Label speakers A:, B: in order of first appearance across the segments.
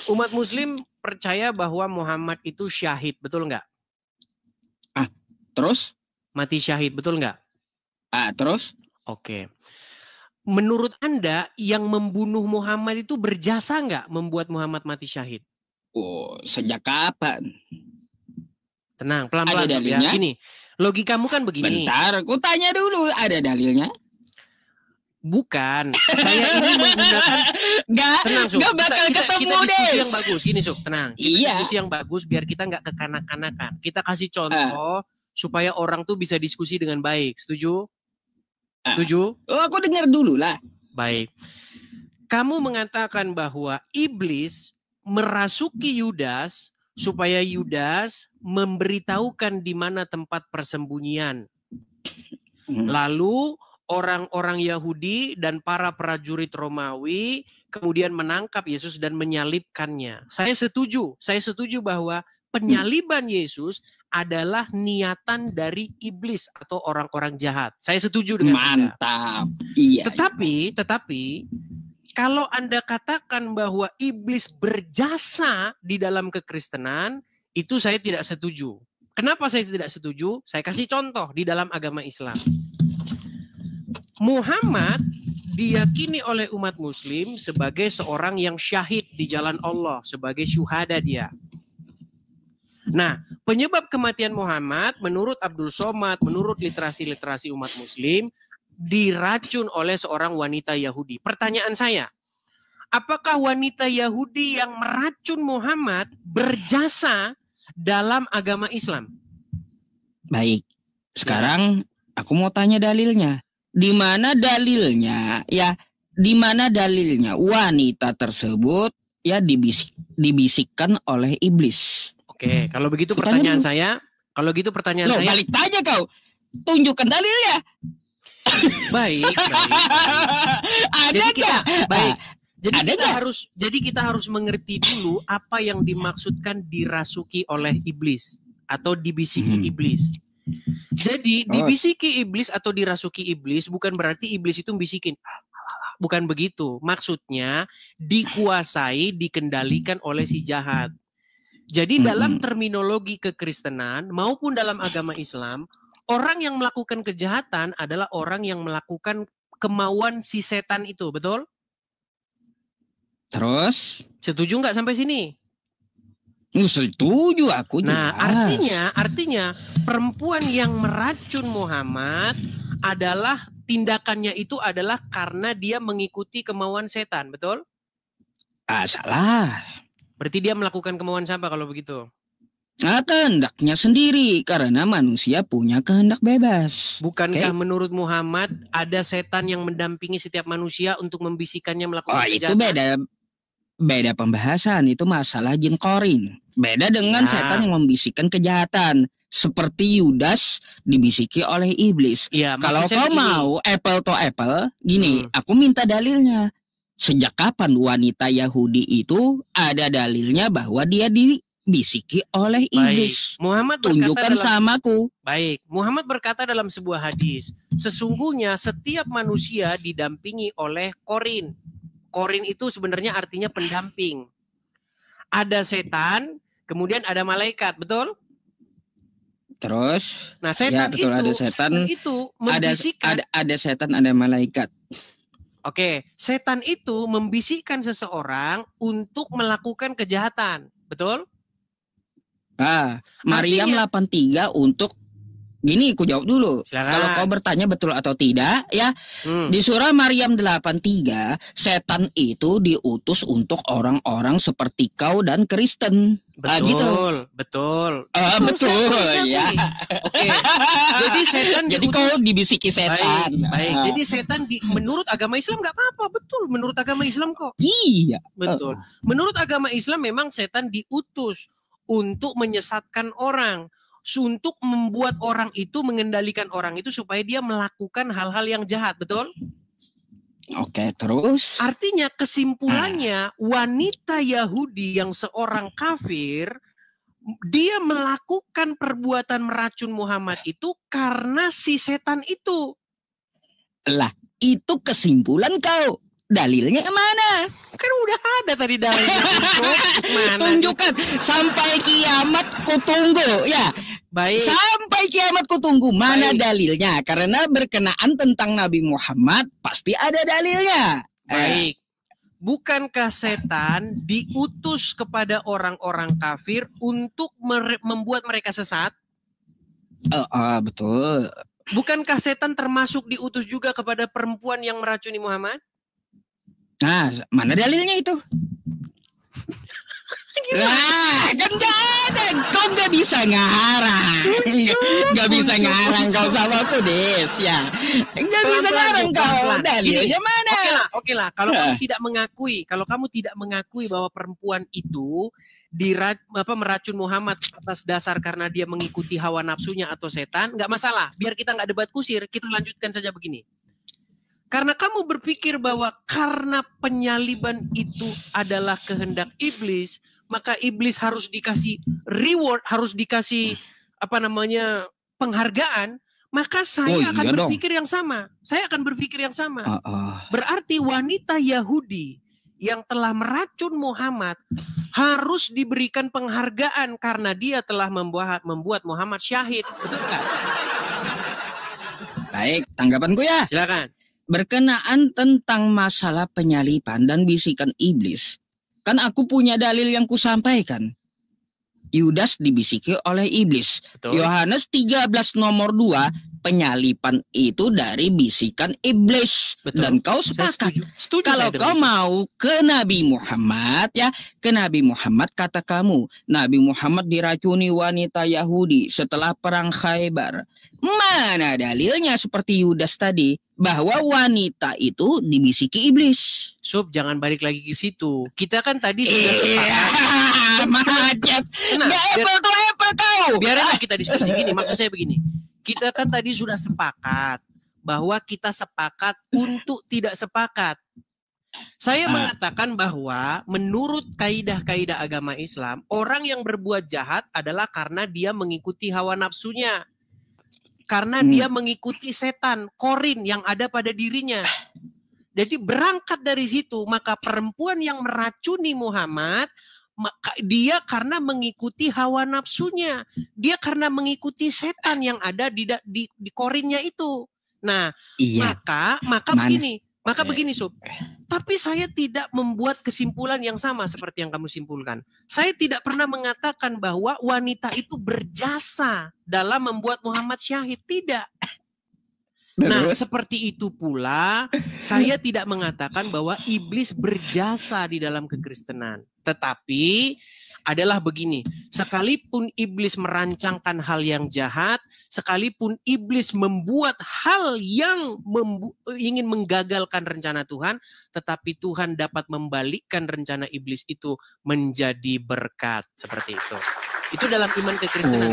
A: Umat Muslim percaya bahwa Muhammad itu syahid, betul nggak?
B: Terus?
A: Mati syahid, betul nggak?
B: Terus?
A: Oke. Menurut Anda yang membunuh Muhammad itu berjasa nggak membuat Muhammad mati syahid?
B: Oh, sejak kapan?
A: Tenang, pelan-pelan
B: Ada
A: ya.
B: dalilnya?
A: Gini, logikamu kan begini.
B: Bentar, aku tanya dulu, ada dalilnya?
A: Bukan, saya ini menggunakan tenang, Suk.
B: Gak bakal
A: kita
B: ketemu
A: diskusi
B: deh.
A: yang bagus, gini Suk, tenang. Kita
B: Iya.
A: diskusi yang bagus biar kita nggak kekanak-kanakan. Kita kasih contoh supaya orang tuh bisa diskusi dengan baik. Setuju? Setuju?
B: Oh, aku dengar dulu lah.
A: Baik. Kamu mengatakan bahwa iblis merasuki Yudas supaya Yudas memberitahukan di mana tempat persembunyian. Lalu orang-orang Yahudi dan para prajurit Romawi kemudian menangkap Yesus dan menyalibkannya. Saya setuju bahwa penyaliban Yesus adalah niatan dari iblis atau orang-orang jahat. Saya setuju dengan Anda.
B: Mantap. Iya.
A: Tetapi kalau Anda katakan bahwa iblis berjasa di dalam kekristenan, itu saya tidak setuju. Kenapa saya tidak setuju? Saya kasih contoh di dalam agama Islam. Muhammad diyakini oleh umat muslim sebagai seorang yang syahid di jalan Allah, sebagai syuhada dia. Nah, penyebab kematian Muhammad menurut Abdul Somad, menurut literasi-literasi umat muslim, diracun oleh seorang wanita Yahudi. Pertanyaan saya, apakah wanita Yahudi yang meracun Muhammad berjasa dalam agama Islam?
B: Baik, sekarang aku mau tanya dalilnya. Di mana dalilnya ya? Di mana dalilnya wanita tersebut ya dibisikkan oleh iblis?
A: Oke, kalau begitu pertanyaan saya,
B: balik tanya kau. Tunjukkan dalilnya.
A: Baik. Jadi kita harus mengerti dulu apa yang dimaksudkan dirasuki oleh iblis atau dibisiki iblis. Jadi dibisiki iblis atau dirasuki iblis bukan berarti iblis itu bisikin. Bukan begitu. Maksudnya dikuasai, dikendalikan oleh si jahat. Jadi dalam terminologi kekristenan maupun dalam agama Islam, orang yang melakukan kejahatan adalah orang yang melakukan kemauan si setan itu, betul?
B: Terus?
A: Setuju nggak sampai sini?
B: Setuju aku jelas.
A: Nah, artinya perempuan yang meracun Muhammad adalah tindakannya itu adalah karena dia mengikuti kemauan setan, betul?
B: Salah.
A: Berarti dia melakukan kemauan siapa kalau begitu?
B: Kehendaknya sendiri, karena manusia punya kehendak bebas.
A: Bukankah menurut Muhammad ada setan yang mendampingi setiap manusia untuk membisikkannya melakukan kejahatan?
B: Itu beda pembahasan, itu masalah jin korin. Beda dengan setan yang membisikkan kejahatan. Seperti Yudas dibisiki oleh iblis.
A: Ya,
B: kalau kau mau apple to apple, gini, aku minta dalilnya. Sejak kapan wanita Yahudi itu ada dalilnya bahwa dia dibisiki oleh iblis?
A: Baik. Muhammad
B: tunjukkan samaku.
A: Baik, Muhammad berkata dalam sebuah hadis, sesungguhnya setiap manusia didampingi oleh korin. Korin itu sebenarnya artinya pendamping. Ada setan, kemudian ada malaikat, betul?
B: Terus?
A: Nah, setan
B: betul,
A: itu,
B: ada setan
A: itu membisikkan.
B: Ada setan, ada malaikat.
A: Oke, setan itu membisikkan seseorang untuk melakukan kejahatan, betul?
B: Maryam 83 untuk gini, aku jawab dulu.
A: Silakan.
B: Kalau kau bertanya betul atau tidak, ya. Di surah Maryam 83, setan itu diutus untuk orang-orang seperti kau dan Kristen.
A: Betul,
B: gitu.
A: Betul.
B: Betul, ya.
A: Oke. Jadi setan
B: jadi kau dibisiki setan.
A: Baik. Jadi setan menurut agama Islam nggak apa-apa, betul. Menurut agama Islam kok.
B: Iya.
A: Betul. Menurut agama Islam memang setan diutus untuk menyesatkan orang, untuk membuat orang itu, mengendalikan orang itu supaya dia melakukan hal-hal yang jahat, betul?
B: Oke, terus?
A: Artinya kesimpulannya wanita Yahudi yang seorang kafir, dia melakukan perbuatan meracun Muhammad itu karena si setan itu.
B: Lah, itu kesimpulan kau. Dalilnya kemana?
A: Kan udah ada tadi dalilnya. Mana
B: Tunjukkan sampai kiamat ku tunggu ya.
A: Baik.
B: Sampai kiamat ku tunggu mana
A: Baik.
B: dalilnya? Karena berkenaan tentang Nabi Muhammad pasti ada dalilnya.
A: Baik. Bukankah setan diutus kepada orang-orang kafir untuk membuat mereka sesat?
B: Betul.
A: Bukankah setan termasuk diutus juga kepada perempuan yang meracuni Muhammad?
B: Nah, mana dalilnya itu? Nah, kan gak ada. Kau gak bisa ngarang. Gak bisa ngarang kau sama aku, Des. Ya. Gak bisa ngarang kau. Dalilnya mana?
A: Oke lah. Kalau kamu tidak mengakui bahwa perempuan itu meracun Muhammad atas dasar karena dia mengikuti hawa nafsunya atau setan, nggak masalah. Biar kita nggak debat kusir, kita lanjutkan saja begini. Karena kamu berpikir bahwa karena penyaliban itu adalah kehendak iblis, maka iblis harus dikasih reward, harus dikasih penghargaan, maka saya akan berpikir yang sama. Saya akan berpikir yang sama. Berarti wanita Yahudi yang telah meracun Muhammad harus diberikan penghargaan karena dia telah membuat Muhammad syahid. Betul nggak?
B: Baik, tanggapanku ya.
A: Silakan.
B: Berkenaan tentang masalah penyaliban dan bisikan iblis, kan aku punya dalil yang kusampaikan. Yudas dibisiki oleh iblis. Betul. Yohanes 13 nomor 2, penyaliban itu dari bisikan iblis. Betul. Dan kau sepakat. Setuju kalau kau mau ke Nabi Muhammad ya, ke Nabi Muhammad kata kamu, Nabi Muhammad diracuni wanita Yahudi setelah perang Khaybar. Mana dalilnya seperti Yudas tadi bahwa wanita itu dibisiki iblis?
A: Sob, jangan balik lagi ke situ. Kita kan tadi sudah sepakat.
B: Macet.
A: Biar kita diskusi gini. Maksud saya begini. Kita kan tadi sudah sepakat bahwa kita sepakat untuk tidak sepakat. Saya mengatakan bahwa menurut kaidah-kaidah agama Islam, orang yang berbuat jahat adalah karena dia mengikuti hawa nafsunya. Karena dia mengikuti setan, korin yang ada pada dirinya. Jadi berangkat dari situ, maka perempuan yang meracuni Muhammad, maka dia karena mengikuti hawa nafsunya. Dia karena mengikuti setan yang ada di korinnya itu. Nah, maka begini. Maka begini, Sob. Tapi saya tidak membuat kesimpulan yang sama seperti yang kamu simpulkan. Saya tidak pernah mengatakan bahwa wanita itu berjasa dalam membuat Muhammad syahid. Tidak. Nah, seperti itu pula saya tidak mengatakan bahwa iblis berjasa di dalam kekristenan. Tetapi adalah begini, sekalipun iblis merancangkan hal yang jahat, sekalipun iblis membuat hal yang ingin menggagalkan rencana Tuhan, tetapi Tuhan dapat membalikkan rencana iblis itu menjadi berkat. Seperti itu. Itu dalam iman kekristenan.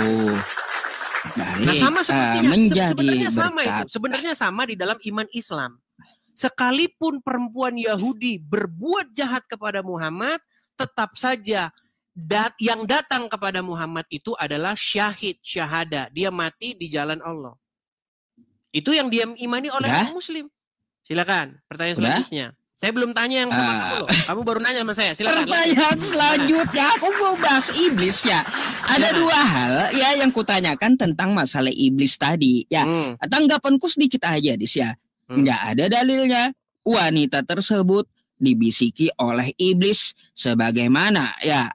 B: Baik,
A: nah, sama sepertinya sebenarnya
B: berkat.
A: sama itu. Sebenarnya sama di dalam iman Islam. Sekalipun perempuan Yahudi berbuat jahat kepada Muhammad, tetap saja yang datang kepada Muhammad itu adalah syahid, syahada. Dia mati di jalan Allah. Itu yang dia imani oleh orang Muslim. Silakan, pertanyaan selanjutnya. Saya belum tanya yang sama kamu loh. Kamu baru nanya sama saya. Silakan.
B: Pertanyaan selanjutnya, aku mau bahas iblis ya. Ada dua hal ya yang kutanyakan tentang masalah iblis tadi. Ya, tanggapanku sedikit aja, Dis ya. Nggak ada dalilnya. Wanita tersebut dibisiki oleh iblis sebagaimana ya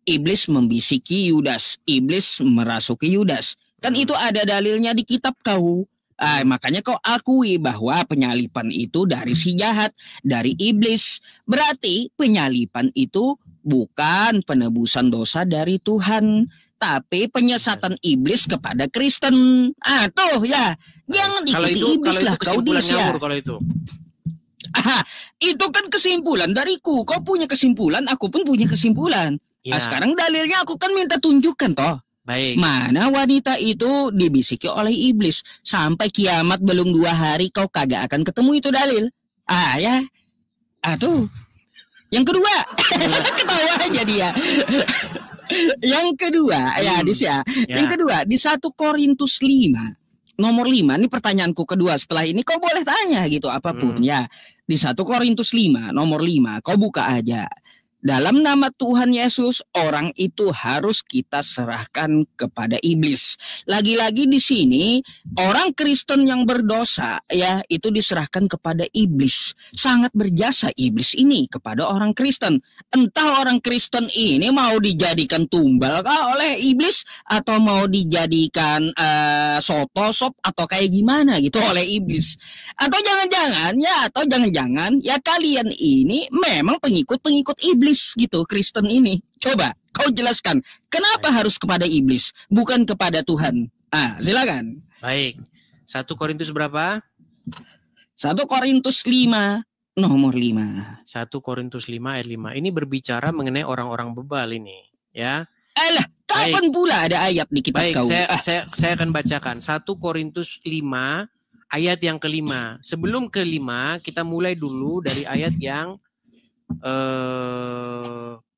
B: iblis membisiki Yudas, iblis merasuki Yudas. Kan itu ada dalilnya di kitab kau. Makanya kau akui bahwa penyalipan itu dari si jahat, dari iblis. Berarti penyalipan itu bukan penebusan dosa dari Tuhan, tapi penyesatan iblis kepada Kristen. Tuh ya, jangan ikuti iblis lah kau, Dis ya.
A: Kalau itu.
B: Itu kan kesimpulan dariku. Kau punya kesimpulan, aku pun punya kesimpulan. Ya. Sekarang dalilnya aku kan minta tunjukkan toh.
A: Baik.
B: Mana wanita itu dibisiki oleh iblis. Sampai kiamat belum 2 hari kau kagak akan ketemu itu dalil. Ya. Tuh. Yang kedua. Ketawa aja dia. Yang kedua. Ya, Dis ya. Yang kedua. Di 1 Korintus 5. Nomor 5, ini pertanyaanku kedua. Setelah ini kau boleh tanya gitu apapun ya. Di 1 Korintus 5 nomor 5, kau buka aja. Dalam nama Tuhan Yesus, orang itu harus kita serahkan kepada iblis. Lagi-lagi di sini, orang Kristen yang berdosa ya itu diserahkan kepada iblis. Sangat berjasa iblis ini kepada orang Kristen. Entah orang Kristen ini mau dijadikan tumbal kah oleh iblis atau mau dijadikan sop atau kayak gimana gitu oleh iblis. Atau jangan-jangan ya kalian ini memang pengikut-pengikut iblis gitu, Kristen ini. Coba kau jelaskan kenapa harus kepada iblis bukan kepada Tuhan. Silakan.
A: Baik. 1 Korintus berapa?
B: 1 Korintus 5 nomor 5.
A: 1 Korintus 5 ayat 5. Ini berbicara mengenai orang-orang bebal ini, ya.
B: Alah, kapan pula ada ayat di kitab kau?
A: Saya akan bacakan 1 Korintus 5 ayat yang kelima. Sebelum kelima, kita mulai dulu dari ayat yang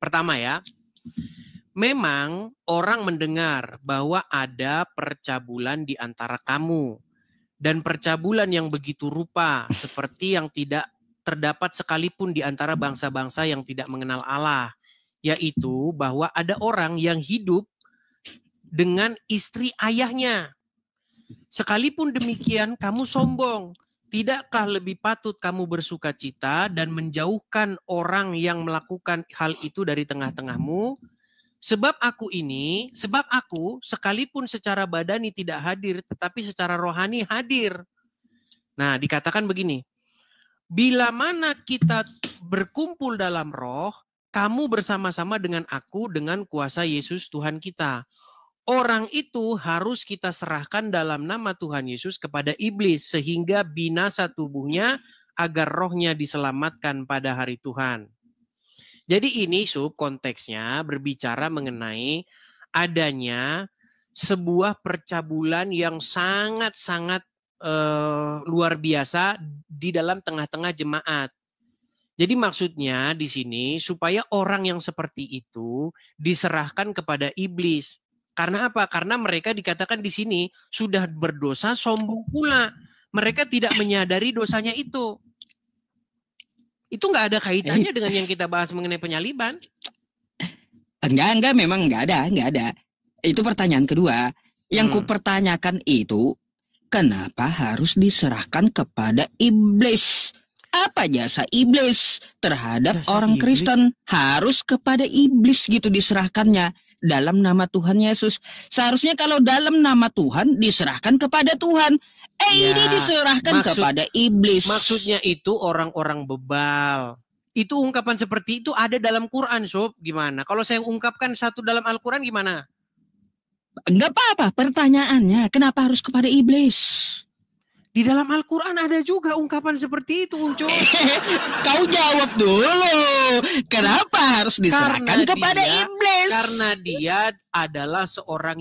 A: pertama ya. Memang orang mendengar bahwa ada percabulan di antara kamu. Dan percabulan yang begitu rupa seperti yang tidak terdapat sekalipun di antara bangsa-bangsa yang tidak mengenal Allah. Yaitu bahwa ada orang yang hidup dengan istri ayahnya. Sekalipun demikian kamu sombong. Tidakkah lebih patut kamu bersuka cita dan menjauhkan orang yang melakukan hal itu dari tengah-tengahmu? Sebab aku sekalipun secara badani tidak hadir, tetapi secara rohani hadir. Nah, dikatakan begini. Bila mana kita berkumpul dalam roh, kamu bersama-sama dengan aku dengan kuasa Yesus Tuhan kita. Orang itu harus kita serahkan dalam nama Tuhan Yesus kepada iblis sehingga binasa tubuhnya agar rohnya diselamatkan pada hari Tuhan. Jadi ini konteksnya berbicara mengenai adanya sebuah percabulan yang sangat-sangat luar biasa di dalam tengah-tengah jemaat. Jadi maksudnya di sini supaya orang yang seperti itu diserahkan kepada iblis. Karena apa? Karena mereka dikatakan di sini sudah berdosa, sombong pula. Mereka tidak menyadari dosanya itu. Itu nggak ada kaitannya dengan yang kita bahas mengenai penyaliban.
B: Enggak, memang enggak ada. Itu pertanyaan kedua. Yang kupertanyakan itu, kenapa harus diserahkan kepada iblis? Apa jasa iblis terhadap orang Kristen? Harus kepada iblis gitu diserahkannya. Dalam nama Tuhan Yesus. Seharusnya kalau dalam nama Tuhan diserahkan kepada Tuhan. Ini diserahkan kepada iblis.
A: Maksudnya itu orang-orang bebal. Itu ungkapan seperti itu ada dalam Quran, Sob. Gimana? Kalau saya ungkapkan satu dalam Al-Quran gimana?
B: Enggak apa-apa. Pertanyaannya, kenapa harus kepada iblis?
A: Di dalam Al-Quran ada juga ungkapan seperti itu, Unco.
B: Kau jawab dulu. Kenapa harus diserahkan kepada iblis?
A: Karena dia adalah seorang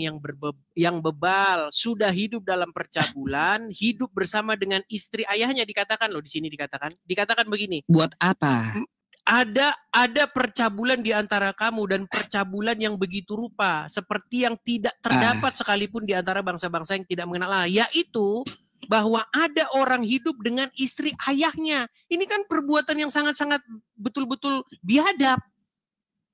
A: yang bebal, sudah hidup dalam percabulan, hidup bersama dengan istri ayahnya dikatakan loh di sini dikatakan begini.
B: Buat apa?
A: Ada percabulan di antara kamu dan percabulan yang begitu rupa seperti yang tidak terdapat sekalipun di antara bangsa-bangsa yang tidak mengenal Allah, yaitu bahwa ada orang hidup dengan istri ayahnya. Ini kan perbuatan yang sangat-sangat betul-betul biadab.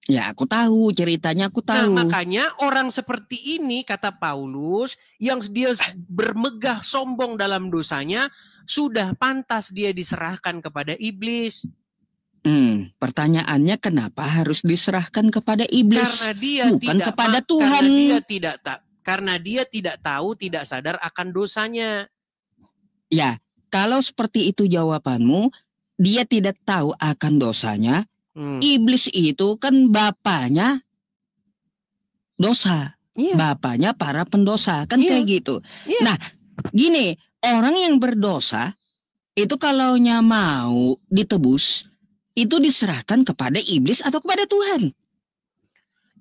B: Ya, aku tahu ceritanya, aku tahu.
A: Nah, makanya orang seperti ini, kata Paulus, yang dia bermegah sombong dalam dosanya, sudah pantas dia diserahkan kepada iblis.
B: Pertanyaannya kenapa harus diserahkan kepada iblis?
A: Karena dia
B: bukan kepada Tuhan.
A: Karena dia tidak tahu, tidak sadar akan dosanya.
B: Ya, kalau seperti itu jawabanmu, dia tidak tahu akan dosanya. Iblis itu kan bapaknya dosa. Bapaknya para pendosa. Kan kayak gitu. Nah, gini, orang yang berdosa, itu kalaunya mau ditebus, itu diserahkan kepada iblis atau kepada Tuhan.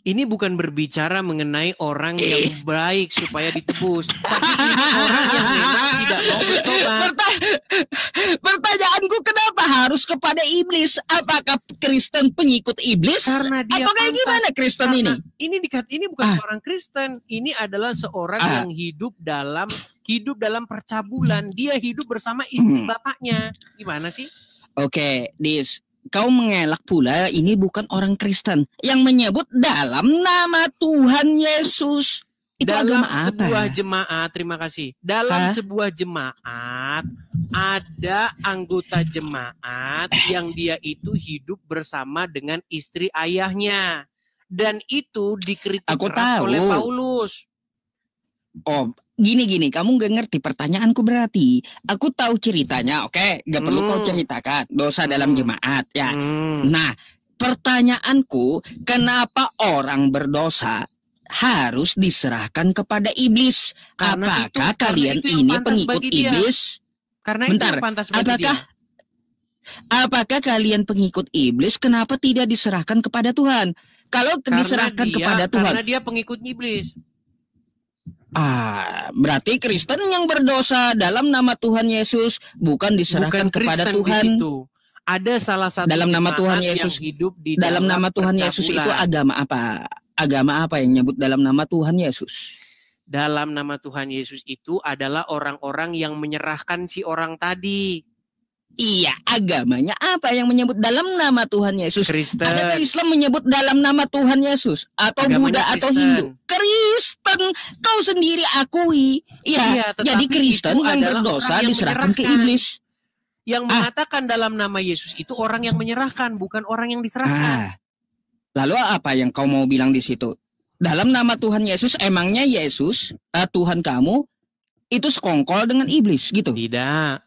A: Ini bukan berbicara mengenai orang yang baik supaya ditebus. Tapi ini orang yang memang tidak mau bertobat.
B: Pertanyaanku, kenapa harus kepada iblis? Apakah Kristen pengikut iblis?
A: Karena dia
B: atau kayak gimana Kristen ini?
A: Ini bukan seorang Kristen. Ini adalah seorang yang hidup dalam percabulan. Dia hidup bersama istri bapaknya. Gimana sih?
B: Oke, Dis. Kau mengelak pula ini bukan orang Kristen yang menyebut dalam nama Tuhan Yesus. Itu
A: dalam
B: agama
A: sebuah
B: apa?
A: jemaat, terima kasih. Dalam sebuah jemaat ada anggota jemaat yang dia itu hidup bersama dengan istri ayahnya. Dan itu dikritik keras oleh Paulus.
B: Oh, gini, kamu gak ngerti pertanyaanku berarti. Aku tahu ceritanya, oke? Gak perlu kau ceritakan dosa dalam jemaat, ya. Nah, pertanyaanku, kenapa orang berdosa harus diserahkan kepada iblis? Apakah kalian ini pengikut iblis?
A: Karena
B: bentar,
A: itu yang pantas bagi dia.
B: Apakah kalian pengikut iblis? Kenapa tidak diserahkan kepada Tuhan? Kalau diserahkan kepada Tuhan,
A: karena dia pengikut iblis.
B: Berarti Kristen yang berdosa dalam nama Tuhan Yesus bukan diserahkan kepada Tuhan.
A: Itu. Ada salah satu
B: dalam nama Tuhan Yesus
A: yang hidup di
B: dalam nama Tuhan Yesus itu agama apa? Agama apa yang nyebut dalam nama Tuhan Yesus?
A: Dalam nama Tuhan Yesus itu adalah orang-orang yang menyerahkan si orang tadi.
B: Iya, agamanya apa yang menyebut dalam nama Tuhan Yesus?
A: Kristen.
B: Adakah Islam menyebut dalam nama Tuhan Yesus? Atau agamanya Buddha atau Hindu? Kristen, kau sendiri akui. Ya, jadi Kristen yang berdosa diserahkan ke iblis.
A: Yang mengatakan dalam nama Yesus itu orang yang menyerahkan, bukan orang yang diserahkan.
B: Lalu apa yang kau mau bilang di situ? Dalam nama Tuhan Yesus, emangnya Yesus, Tuhan kamu, itu sekongkol dengan iblis gitu?
A: Tidak.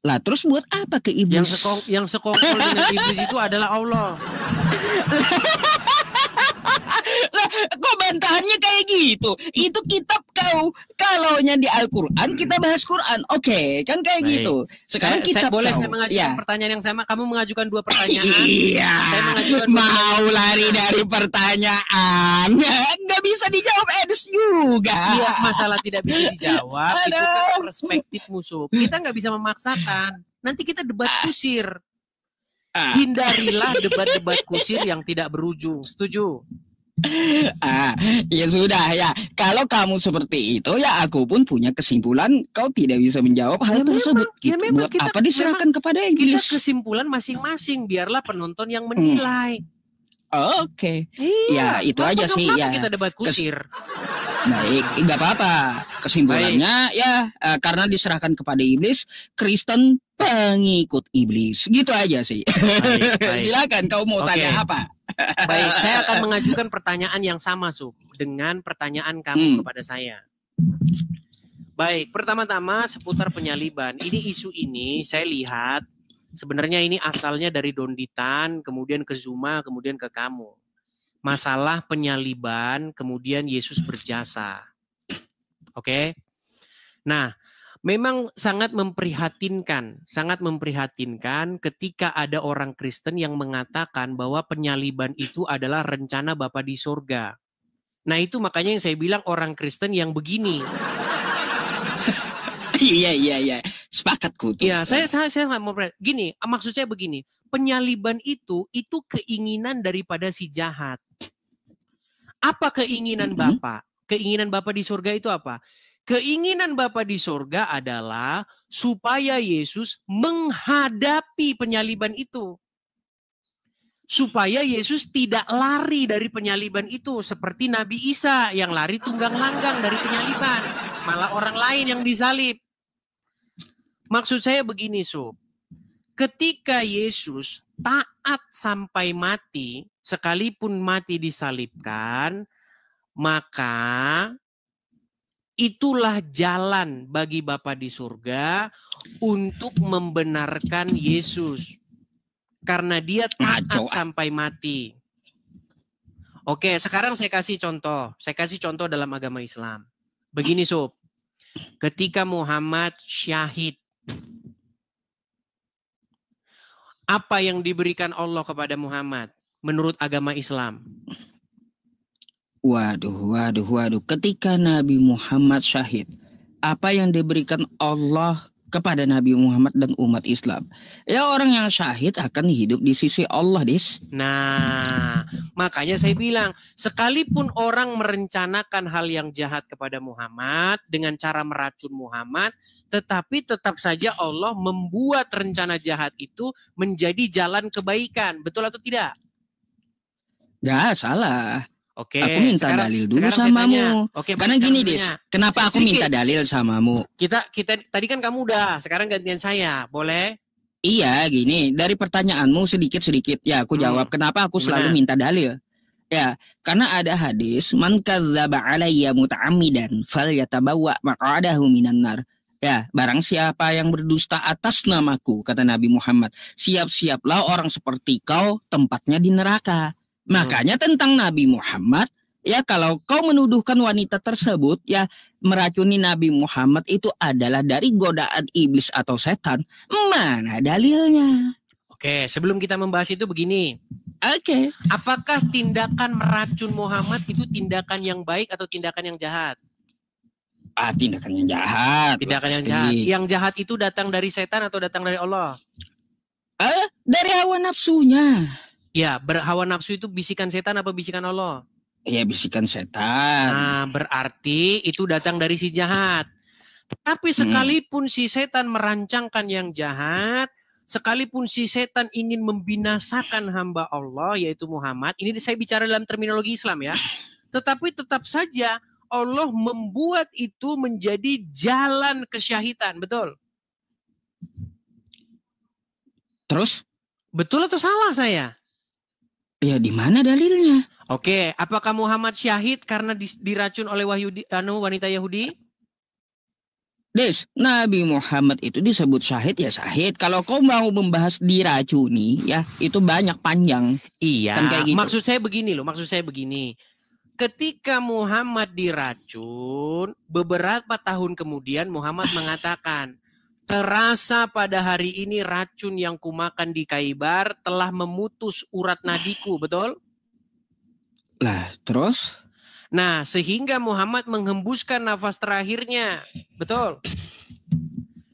B: Lah terus buat apa ke iblis?
A: Yang sekongkol dengan iblis itu adalah Allah.
B: Lah, kok bantahannya kayak gitu? Itu kitab kau. Kalaunya di Al-Quran kita bahas Quran. Oke, kan kayak gitu. Sekarang kita
A: boleh saya mengajukan pertanyaan yang sama. Kamu mengajukan 2 pertanyaan.
B: Iya.
A: Saya mengajukan
B: mau lari dari pertanyaan. Nggak bisa dijawab Eds juga.
A: Iya, masalah tidak bisa dijawab. Itu kan perspektif musuh. Kita nggak bisa memaksakan. Nanti kita debat kusir. Hindarilah debat-debat kusir yang tidak berujung. Setuju?
B: Ya sudah ya. Kalau kamu seperti itu ya aku pun punya kesimpulan kau tidak bisa menjawab hal tersebut. Buat apa diserahkan kepada iblis?
A: Kita kesimpulan masing-masing. Biarlah penonton yang menilai.
B: Oke. Ya itu aja sih ya.
A: Kita debat kusir.
B: Baik, nggak apa-apa. Kesimpulannya ya karena diserahkan kepada iblis, Kristen pengikut iblis. Gitu aja sih. Baik. Silakan kau mau tanya apa?
A: Baik, saya akan mengajukan pertanyaan yang sama, Sub, dengan pertanyaan kamu kepada saya. Baik, pertama-tama seputar penyaliban. Isu ini saya lihat sebenarnya ini asalnya dari Donditan, kemudian ke Zuma, kemudian ke kamu. Masalah penyaliban, kemudian Yesus berjasa. Oke? Nah, memang sangat memprihatinkan ketika ada orang Kristen yang mengatakan bahwa penyaliban itu adalah rencana Bapa di surga. Nah, itu makanya yang saya bilang orang Kristen yang begini.
B: Iya. Sepakatku tuh.
A: Iya, saya nggak mau gini, maksud saya begini. Penyaliban itu keinginan daripada si jahat. Apa keinginan Bapa? Keinginan Bapa di surga itu apa? Keinginan Bapa di surga adalah supaya Yesus menghadapi penyaliban itu. Supaya Yesus tidak lari dari penyaliban itu. Seperti Nabi Isa yang lari tunggang langgang dari penyaliban. Malah orang lain yang disalib. Maksud saya begini, Sob. Ketika Yesus taat sampai mati, sekalipun mati disalibkan, maka itulah jalan bagi Bapa di surga untuk membenarkan Yesus. Karena dia taat sampai mati. Oke, sekarang saya kasih contoh. Saya kasih contoh dalam agama Islam. Begini, Sob. Ketika Muhammad syahid, apa yang diberikan Allah kepada Muhammad menurut agama Islam?
B: Waduh. Ketika Nabi Muhammad syahid, apa yang diberikan Allah kepada Nabi Muhammad dan umat Islam. Ya orang yang syahid akan hidup di sisi Allah, Dis.
A: Nah, makanya saya bilang, sekalipun orang merencanakan hal yang jahat kepada Muhammad dengan cara meracun Muhammad, tetapi tetap saja Allah membuat rencana jahat itu menjadi jalan kebaikan. Betul atau tidak?
B: Gak salah.
A: Oke,
B: aku minta dalil dulu samamu.
A: Oke,
B: karena gini, Dis. Kenapa aku minta dalil samamu?
A: Kita tadi kan kamu udah, sekarang gantian saya. Boleh?
B: Iya, gini. Dari pertanyaanmu sedikit-sedikit ya aku jawab. Kenapa aku selalu minta dalil? Ya, karena ada hadis, man kadzdzaba alayya muta'ammidan falyatabawwa maq'adahu minan nar. Ya, barang siapa yang berdusta atas namaku, kata Nabi Muhammad, siap-siaplah orang seperti kau tempatnya di neraka. Makanya tentang Nabi Muhammad, ya kalau kau menuduhkan wanita tersebut ya meracuni Nabi Muhammad itu adalah dari godaan iblis atau setan, mana dalilnya?
A: Oke, sebelum kita membahas itu begini.
B: Oke.
A: Apakah tindakan meracun Muhammad itu tindakan yang baik atau tindakan yang jahat?
B: Tindakan yang jahat.
A: Tindakan yang jahat. Yang jahat itu datang dari setan atau datang dari Allah?
B: Dari hawa nafsunya.
A: Ya, berhawa nafsu itu bisikan setan apa bisikan Allah?
B: Ya, bisikan setan.
A: Nah, berarti itu datang dari si jahat. Tapi sekalipun si setan merancangkan yang jahat, sekalipun si setan ingin membinasakan hamba Allah, yaitu Muhammad, ini saya bicara dalam terminologi Islam ya, tetapi tetap saja Allah membuat itu menjadi jalan kesyahidan, betul?
B: Terus?
A: Betul atau salah saya?
B: Ya, di mana dalilnya?
A: Oke, apakah Muhammad syahid karena diracun oleh wanita Yahudi?
B: Des, Nabi Muhammad itu disebut syahid ya syahid. Kalau kau mau membahas diracuni ya itu banyak panjang.
A: Iya,
B: kan kayak gitu.
A: Maksud saya begini. Ketika Muhammad diracun, beberapa tahun kemudian Muhammad mengatakan, terasa pada hari ini racun yang kumakan di Khaibar telah memutus urat nadiku, betul?
B: Lah, terus?
A: Nah, sehingga Muhammad menghembuskan nafas terakhirnya. Betul.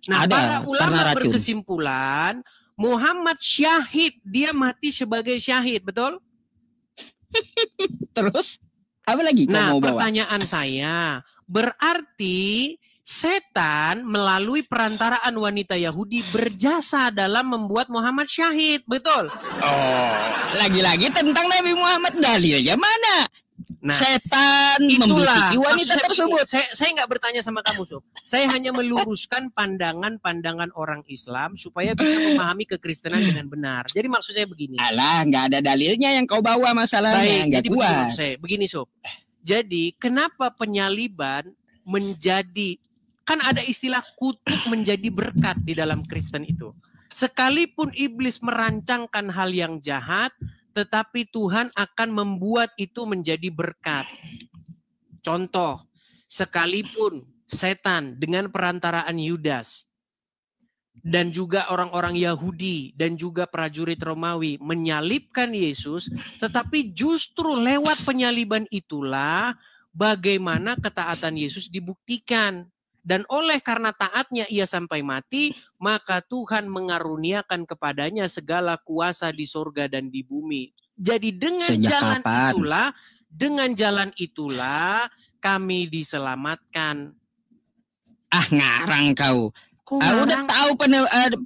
A: Nah, para ulama berkesimpulan, Muhammad syahid. Dia mati sebagai syahid. Betul?
B: Terus? Apa lagi kau mau bawa?
A: Pertanyaan saya, berarti setan melalui perantaraan wanita Yahudi berjasa dalam membuat Muhammad syahid. Betul?
B: Lagi-lagi tentang Nabi Muhammad, dalilnya mana? Nah, setan membisiki wanita tersebut.
A: Saya nggak bertanya sama kamu, Sob. Saya hanya meluruskan pandangan-pandangan orang Islam supaya bisa memahami kekristenan dengan benar. Jadi maksud saya begini.
B: Alah, nggak ada dalilnya yang kau bawa masalahnya. Nggak kuat.
A: Begini, Sob. Jadi kenapa penyaliban menjadi, kan ada istilah kutuk menjadi berkat di dalam Kristen itu. Sekalipun iblis merancangkan hal yang jahat, tetapi Tuhan akan membuat itu menjadi berkat. Contoh, sekalipun setan dengan perantaraan Yudas dan juga orang-orang Yahudi dan juga prajurit Romawi menyalibkan Yesus, tetapi justru lewat penyaliban itulah bagaimana ketaatan Yesus dibuktikan. Dan oleh karena taatnya ia sampai mati, maka Tuhan mengaruniakan kepadanya segala kuasa di sorga dan di bumi. Jadi dengan jalan itulah kami diselamatkan.
B: Ngarang kau. Udah tahu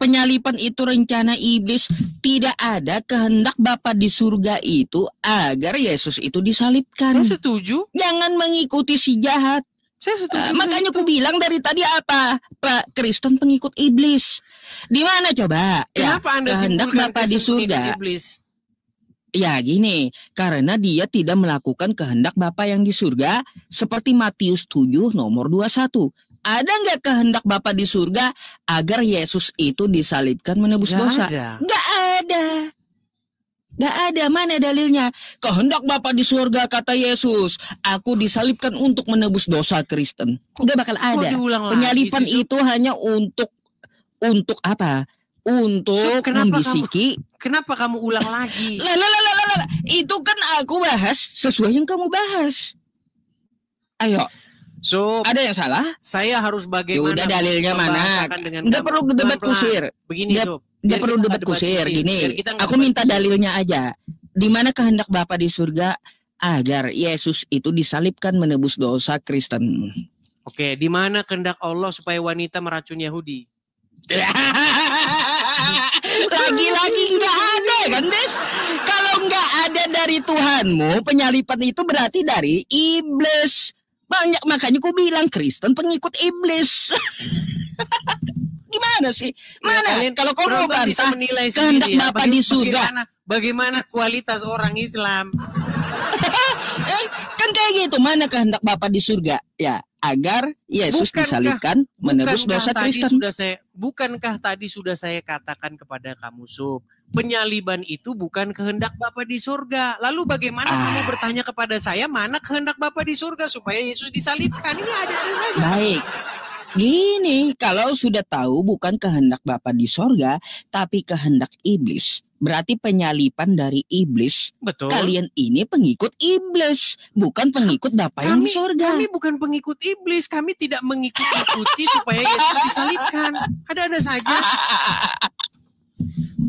B: penyalipan itu rencana iblis. Tidak ada kehendak Bapa di surga itu agar Yesus itu disalibkan.
A: Saya setuju.
B: Jangan mengikuti si jahat.
A: Saya setuju.
B: Makanya aku bilang dari tadi apa? Pak Kristen pengikut iblis. Di mana coba?
A: Kenapa Anda
B: kehendak Bapa di surga?
A: Iblis?
B: Ya gini, karena dia tidak melakukan kehendak Bapa yang di surga seperti Matius 7 nomor 21. Ada nggak kehendak Bapa di surga agar Yesus itu disalibkan menebus dosa? Nggak ada. Nggak ada, mana dalilnya? Kehendak Bapa di surga, kata Yesus, aku disalibkan untuk menebus dosa Kristen. Nggak bakal ada. Penyalipan itu hanya untuk apa? Untuk membisiki.
A: Kenapa kamu ulang lagi?
B: Itu kan aku bahas sesuai yang kamu bahas. Ayo.
A: So,
B: ada yang salah?
A: Saya harus bagaimana?
B: Udah dalilnya mana? Nggak perlu debat kusir.
A: Begini,
B: nggak perlu debat kusir. Gini, aku minta dalilnya aja. Di mana kehendak Bapa di surga agar Yesus itu disalibkan menebus dosa Kristen?
A: Oke, di mana kehendak Allah supaya wanita meracun Yahudi?
B: Lagi-lagi nggak ada kan, Des? Kalau nggak ada dari Tuhanmu, penyalipan itu berarti dari iblis. Banyak, makanya ku bilang Kristen pengikut iblis. Gimana sih? Mana?
A: Ya,
B: kalau kau mau bantah
A: kehendak
B: Bapa di surga,
A: bagaimana kualitas orang Islam?
B: Kan kayak gitu. Mana kehendak Bapa di surga? Ya, agar Yesus disalibkan menebus dosa Kristen.
A: Bukankah tadi sudah saya katakan kepada kamu, Sub, penyaliban itu bukan kehendak Bapa di surga. Lalu bagaimana kamu bertanya kepada saya mana kehendak Bapa di surga supaya Yesus disalibkan? Ini ada saja.
B: Baik. Gini, kalau sudah tahu bukan kehendak Bapa di surga, tapi kehendak iblis, berarti penyalipan dari iblis.
A: Betul.
B: Kalian ini pengikut iblis, bukan pengikut Bapa yang di surga.
A: Kami bukan pengikut iblis, kami tidak mengikuti supaya Yesus disalibkan. Ada saja.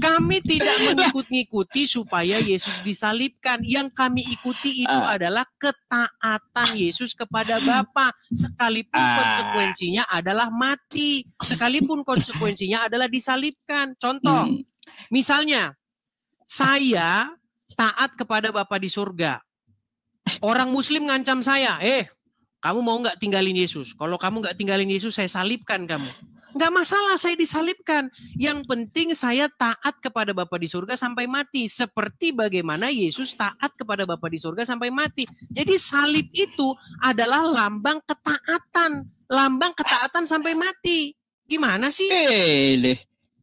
A: Kami tidak mengikuti supaya Yesus disalibkan. Yang kami ikuti itu adalah ketaatan Yesus kepada Bapa. Sekalipun konsekuensinya adalah mati. Sekalipun konsekuensinya adalah disalibkan. Contoh, misalnya saya taat kepada Bapa di surga. Orang Muslim ngancam saya, kamu mau nggak tinggalin Yesus? Kalau kamu nggak tinggalin Yesus, saya salibkan kamu. Nggak masalah saya disalibkan. Yang penting saya taat kepada Bapa di surga sampai mati. Seperti bagaimana Yesus taat kepada Bapa di surga sampai mati. Jadi salib itu adalah lambang ketaatan. Lambang ketaatan sampai mati. Gimana sih?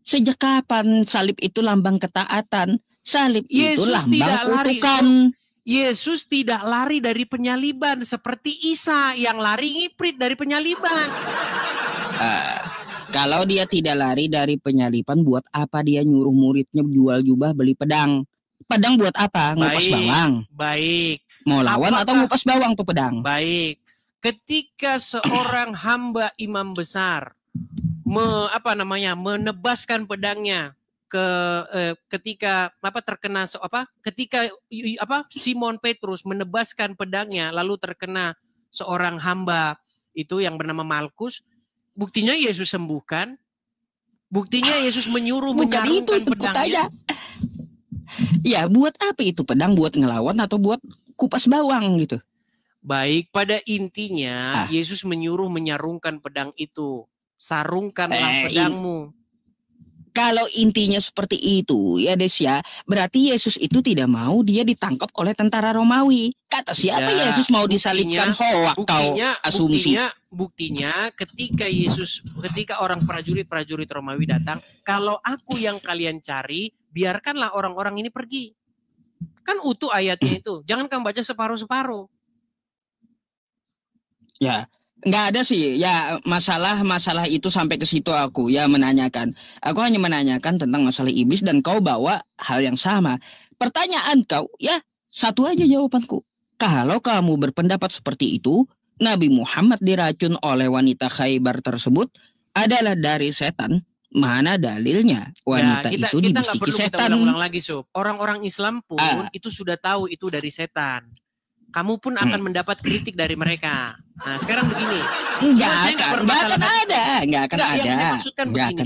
B: Sejak kapan salib itu lambang ketaatan? Salib itu lambang kutukan.
A: Yesus tidak lari dari penyaliban. Seperti Isa yang lari ngiprit dari penyaliban.
B: Kalau dia tidak lari dari penyalipan, buat apa dia nyuruh muridnya jual jubah beli pedang? Pedang buat apa? Ngupas bawang.
A: Baik.
B: Mau lawan atau ngupas bawang tuh pedang?
A: Baik. Ketika seorang hamba imam besar menebaskan pedangnya ketika Simon Petrus menebaskan pedangnya lalu terkena seorang hamba itu yang bernama Malkus. Buktinya Yesus sembuhkan. Buktinya Yesus menyuruh menyarungkan pedangnya.
B: Ya, buat apa itu pedang? Buat ngelawan atau buat kupas bawang gitu?
A: Baik, pada intinya Yesus menyuruh menyarungkan pedang itu. Sarungkanlah pedangmu.
B: Kalau intinya seperti itu, ya Des ya, berarti Yesus itu tidak mau dia ditangkap oleh tentara Romawi. Kata siapa Yesus mau disalibkan? Hoak kau asumsi.
A: Buktinya ketika orang prajurit Romawi datang, kalau aku yang kalian cari, biarkanlah orang-orang ini pergi. Kan utuh ayatnya itu. Jangan kamu baca separuh-separuh.
B: Ya. Nggak ada sih, ya masalah itu sampai ke situ aku ya menanyakan. Aku hanya menanyakan tentang masalah iblis dan kau bawa hal yang sama. Pertanyaan kau, ya satu aja jawabanku. Kalau kamu berpendapat seperti itu, Nabi Muhammad diracun oleh wanita Khaybar tersebut adalah dari setan. Mana dalilnya wanita itu dibisiki setan?
A: Kita ulang lagi, Sob. Orang-orang Islam pun itu sudah tahu itu dari setan. Kamu pun akan mendapat kritik dari mereka. Nah, sekarang begini.
B: Nggak akan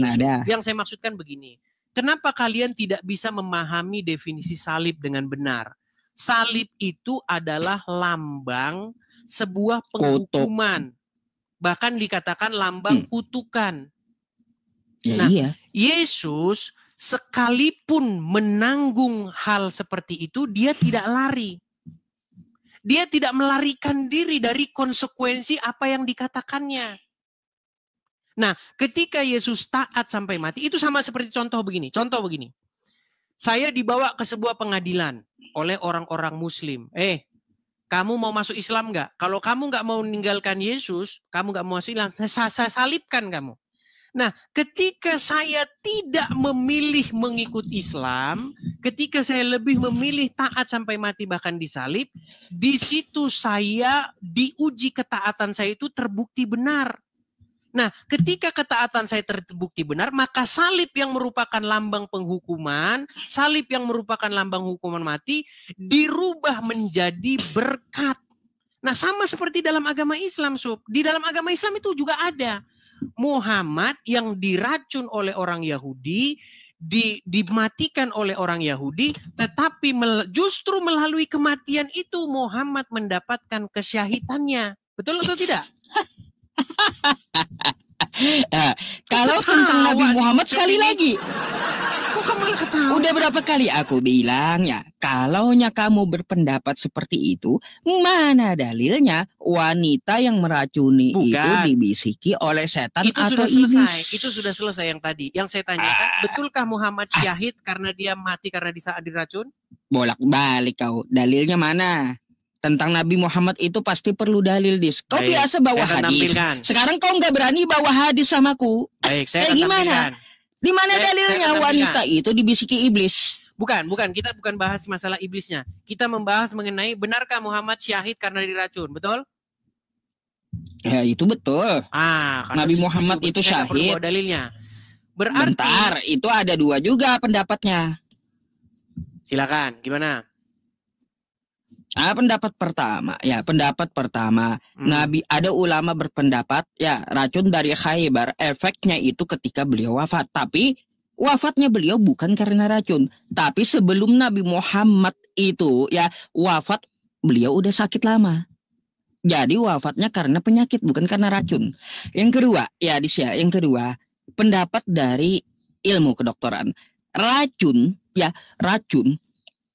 B: ada.
A: Yang saya maksudkan begini. Kenapa kalian tidak bisa memahami definisi salib dengan benar? Salib itu adalah lambang sebuah penghukuman. Bahkan dikatakan lambang kutukan.
B: Ya, iya.
A: Yesus sekalipun menanggung hal seperti itu, dia tidak lari. Dia tidak melarikan diri dari konsekuensi apa yang dikatakannya. Nah, ketika Yesus taat sampai mati, itu sama seperti contoh begini. Saya dibawa ke sebuah pengadilan oleh orang-orang Muslim. Kamu mau masuk Islam nggak? Kalau kamu nggak mau meninggalkan Yesus, kamu nggak mau masuk Islam, saya salibkan kamu. Nah, ketika saya tidak memilih mengikut Islam, ketika saya lebih memilih taat sampai mati bahkan disalib, di situ saya diuji ketaatan saya itu terbukti benar. Nah, ketika ketaatan saya terbukti benar, maka salib yang merupakan lambang penghukuman, salib yang merupakan lambang hukuman mati, dirubah menjadi berkat. Nah, sama seperti dalam agama Islam, Sob. Di dalam agama Islam itu juga ada. Muhammad yang diracun oleh orang Yahudi, dimatikan oleh orang Yahudi, tetapi justru melalui kematian itu Muhammad mendapatkan kesyahidannya. Betul atau tidak?
B: Kalau tentang Nabi Muhammad sekali lagi.
A: Kok kamu malah ketawa?
B: Udah berapa kali aku bilang ya, kalaunya kamu berpendapat seperti itu, mana dalilnya wanita yang meracuni itu dibisiki oleh setan
A: itu
B: atau
A: sudah selesai.
B: iblis?
A: Itu sudah selesai yang tadi. Yang saya tanyakan, betulkah Muhammad syahid karena dia mati karena di saat diracun?
B: Bolak-balik kau. Dalilnya mana? Tentang Nabi Muhammad itu pasti perlu dalil, Dis. Kau biasa bawa hadis.
A: Tampilkan.
B: Sekarang kau nggak berani bawa hadis samaku.
A: Baik, saya akan
B: gimana?
A: Tampilkan.
B: Di mana dalilnya wanita itu dibisiki iblis?
A: Bukan. Kita bukan bahas masalah iblisnya. Kita membahas mengenai benarkah Muhammad syahid karena diracun, betul?
B: Ya, itu betul. Nabi Muhammad itu syahid.
A: Dalilnya. Berarti
B: bentar, itu ada dua juga pendapatnya.
A: Silakan, gimana?
B: Pendapat pertama, Nabi, ada ulama berpendapat ya racun dari Khaybar efeknya itu ketika beliau wafat, tapi wafatnya beliau bukan karena racun, tapi sebelum Nabi Muhammad itu ya wafat beliau udah sakit lama, jadi wafatnya karena penyakit bukan karena racun. Yang kedua pendapat dari ilmu kedokteran, racun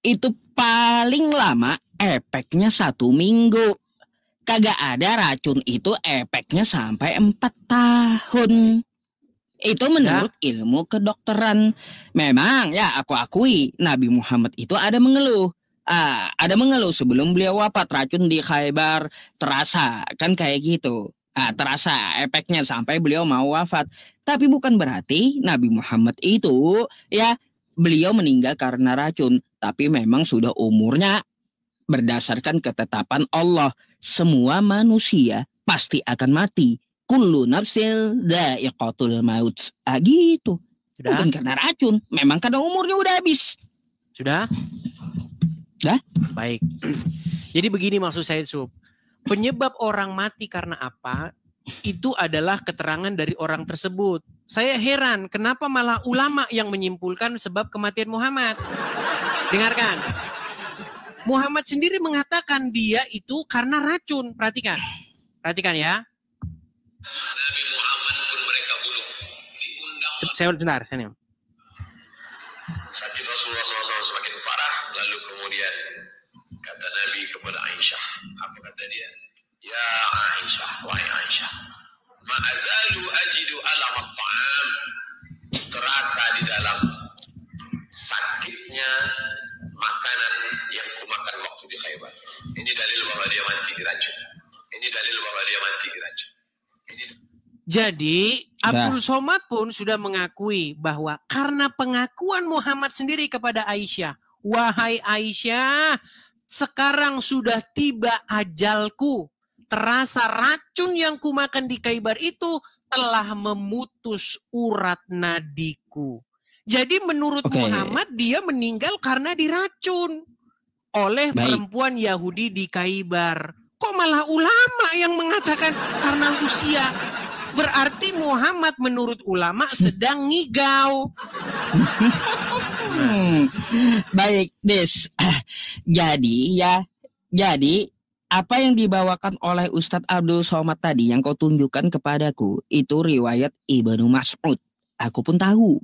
B: itu paling lama efeknya 1 minggu. Kagak ada racun itu efeknya sampai 4 tahun. Itu menurut ilmu kedokteran. Memang ya aku akui Nabi Muhammad itu ada mengeluh. Ada mengeluh sebelum beliau wafat, racun di Khaybar terasa kan kayak gitu. Terasa efeknya sampai beliau mau wafat. Tapi bukan berarti Nabi Muhammad itu ya beliau meninggal karena racun. Tapi memang sudah umurnya, berdasarkan ketetapan Allah, semua manusia pasti akan mati. Kullu nafsil dha'iqatul maut. Gitu.
A: Sudah?
B: Bukan karena racun, memang karena umurnya udah habis.
A: Sudah? Baik. Jadi begini maksud saya, Sob. Penyebab orang mati karena apa? Itu adalah keterangan dari orang tersebut. Saya heran kenapa malah ulama yang menyimpulkan sebab kematian Muhammad. Dengarkan. Muhammad sendiri mengatakan dia itu karena racun. Perhatikan ya.
C: Nabi Muhammad pun mereka bunuh.
A: Saya bentar, saya
C: sakit Rasulullah SAW semakin parah. Lalu kemudian kata Nabi kepada Aisyah, apa kata dia? Ya Aisyah, wahai Aisyah, ma'azalu ajidu alam at-ta'am. Terasa di dalam sakitnya makanan yang kumakan waktu di Khaybar. Ini dalil bahwa dia mati diracun.
A: Jadi Abdul Somad pun sudah mengakui bahwa karena pengakuan Muhammad sendiri kepada Aisyah, wahai Aisyah, sekarang sudah tiba ajalku. Terasa racun yang kumakan di Khaybar itu telah memutus urat nadiku. Jadi menurut Muhammad dia meninggal karena diracun oleh perempuan Yahudi di Khaybar. Kok malah ulama yang mengatakan karena usia? Berarti Muhammad menurut ulama sedang ngigau.
B: Baik, Des. Jadi apa yang dibawakan oleh Ustadz Abdul Somad tadi yang kau tunjukkan kepadaku itu riwayat Ibnu Mas'ud. Aku pun tahu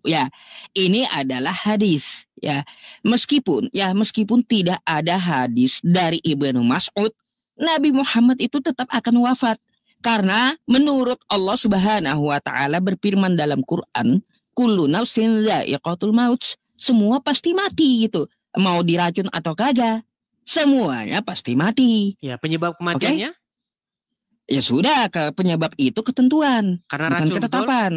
B: ya. Ini adalah hadis ya. Meskipun tidak ada hadis dari Ibnu Mas'ud, Nabi Muhammad itu tetap akan wafat. Karena menurut Allah Subhanahu wa taala berfirman dalam Quran, kullu nafsin dha'iqatul maut. Semua pasti mati gitu. Mau diracun atau kagak, semuanya pasti mati.
A: Ya, penyebab kematiannya?
B: Ya sudah, penyebab itu ketentuan,
A: Karena
B: bukan
A: racun,
B: ketetapan.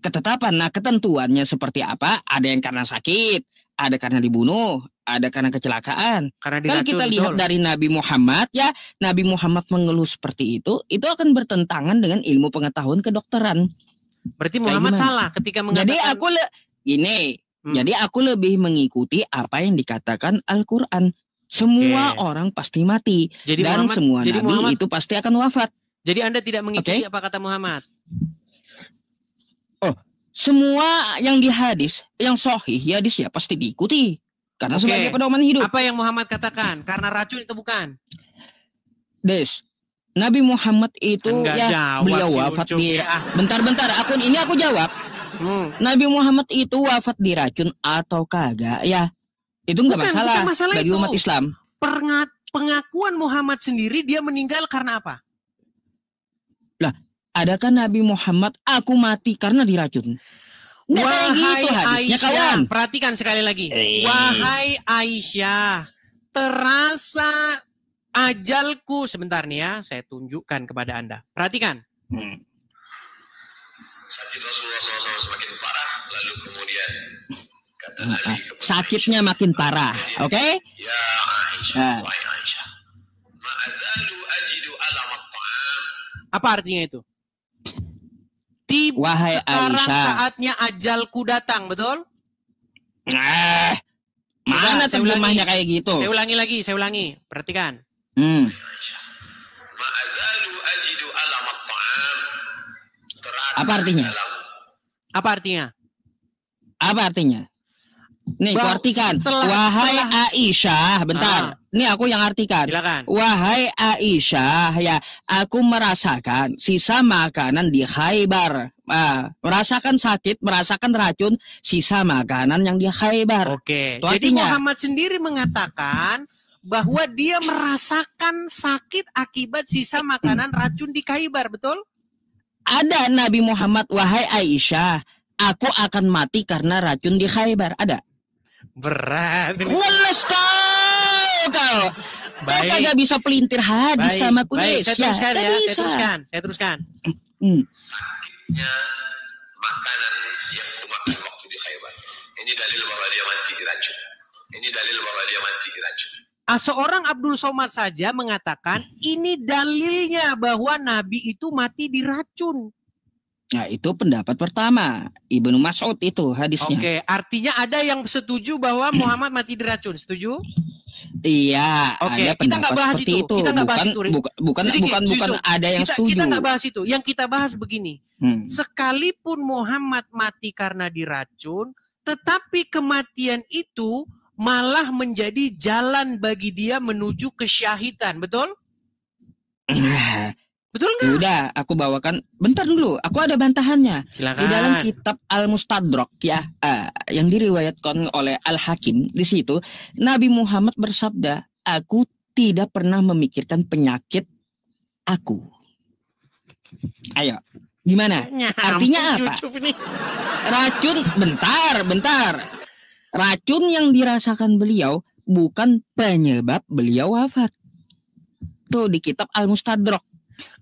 B: Ketetapan. Nah, ketentuannya seperti apa? Ada yang karena sakit, ada karena dibunuh, ada karena kecelakaan.
A: Karena
B: Kalau
A: diracun,
B: kita lihat
A: betul.
B: dari Nabi Muhammad, ya, Nabi Muhammad mengeluh seperti itu akan bertentangan dengan ilmu pengetahuan kedokteran.
A: Berarti Muhammad salah ketika mengatakan.
B: Jadi aku lebih mengikuti apa yang dikatakan Al-Quran. Semua orang pasti mati. Dan semua nabi Muhammad, itu pasti akan wafat.
A: Jadi Anda tidak mengikuti apa kata Muhammad?
B: Oh, semua yang di hadis, yang sahih hadis ya pasti diikuti. Karena sebagai pedoman hidup.
A: Apa yang Muhammad katakan? Karena racun itu bukan?
B: Nabi Muhammad itu beliau wafat di... Bentar, aku jawab. Nabi Muhammad itu wafat diracun atau kagak ya? Itu nggak masalah bagi umat Islam.
A: Pengakuan Muhammad sendiri dia meninggal karena apa?
B: Lah, adakah Nabi Muhammad aku mati karena diracun?
A: Wahai
B: gitu hadisnya,
A: Aisyah,
B: kawan.
A: Perhatikan sekali lagi. Wahai Aisyah, terasa ajalku sebentar nih ya, saya tunjukkan kepada Anda. Perhatikan.
C: Sakit Rasulullah SAW semakin parah, lalu kemudian kata Nabi
B: sakitnya makin parah, oke?
C: Ya Aisyah, wahai Aisyah, ma'azalu ajidu alam at-ta'am.
A: Apa artinya itu?
B: Wahai
A: sekarang
B: Aisyah,
A: saatnya ajalku datang, betul?
B: Mana terjemahnya kayak gitu?
A: Saya ulangi. Perhatikan.
C: Ma'azalu ajidu alam at-ta'am.
B: Apa artinya? Apa artinya? Nih, aku artikan. Wahai Aisyah, bentar. Nih aku yang artikan.
A: Silakan.
B: Wahai Aisyah, ya, aku merasakan sisa makanan di Khaybar. Merasakan sakit, merasakan racun, sisa makanan yang di Khaybar.
A: Oke. Jadi Muhammad sendiri mengatakan bahwa dia merasakan sakit akibat sisa makanan racun di Khaybar, betul?
B: Ada Nabi Muhammad, wahai Aisyah, aku akan mati karena racun di Khaybar. Ada?
A: Berat.
B: Ngeles kau. Baik. Kau kagak bisa pelintir hadis sama kudes.
A: Saya teruskan.
C: Sakitnya makanan yang dimakan waktu di Khaybar. Ini dalil bahwa dia mati diracun.
A: Seorang Abdul Somad saja mengatakan ini dalilnya bahwa Nabi itu mati diracun.
B: Nah, itu pendapat pertama. Ibnu Mas'ud itu hadisnya.
A: Oke, artinya ada yang setuju bahwa Muhammad mati diracun, setuju?
B: Iya,
A: oke,
B: ada
A: kita nggak bahas itu. Kita nggak bahas itu.
B: Bukan ada yang setuju.
A: Kita nggak bahas itu. Yang kita bahas begini. Sekalipun Muhammad mati karena diracun, tetapi kematian itu malah menjadi jalan bagi dia menuju kesyahidan, betul? Betul nggak?
B: Udah, aku bawakan. Bentar dulu, aku ada bantahannya.
A: Silakan.
B: Di dalam kitab Al-Mustadrak ya, yang diriwayatkan oleh Al-Hakim, di situ Nabi Muhammad bersabda, aku tidak pernah memikirkan penyakit aku. Ayo, gimana? Artinya apa? Racun, bentar. Racun yang dirasakan beliau bukan penyebab beliau wafat. Tuh di kitab Al-Mustadrak.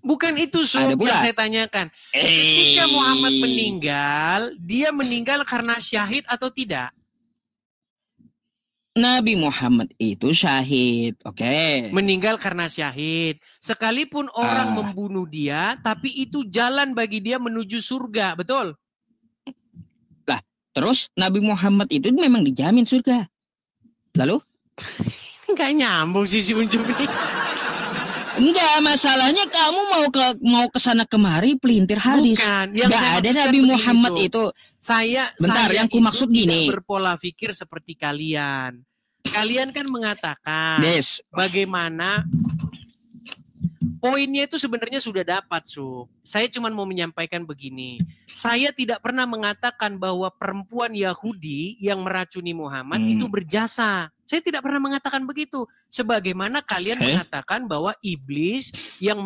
A: Bukan itu yang saya tanyakan. Ketika Muhammad meninggal, dia meninggal karena syahid atau tidak?
B: Nabi Muhammad itu syahid, oke.
A: Meninggal karena syahid. Sekalipun orang membunuh dia, tapi itu jalan bagi dia menuju surga, betul?
B: Lah, terus Nabi Muhammad itu memang dijamin surga. Lalu?
A: Nggak nyambung sih si Ucup ini.
B: Enggak, masalahnya kamu mau ke sana kemari pelintir hadis.
A: Bukan,
B: enggak ada Nabi Muhammad itu. Bentar, yang ku maksud gini.
A: Tidak berpola pikir seperti kalian. Kalian kan mengatakan bagaimana poinnya itu sebenarnya sudah dapat, Su. Saya cuma mau menyampaikan begini. Saya tidak pernah mengatakan bahwa perempuan Yahudi yang meracuni Muhammad itu berjasa. Saya tidak pernah mengatakan begitu. Sebagaimana kalian mengatakan bahwa iblis yang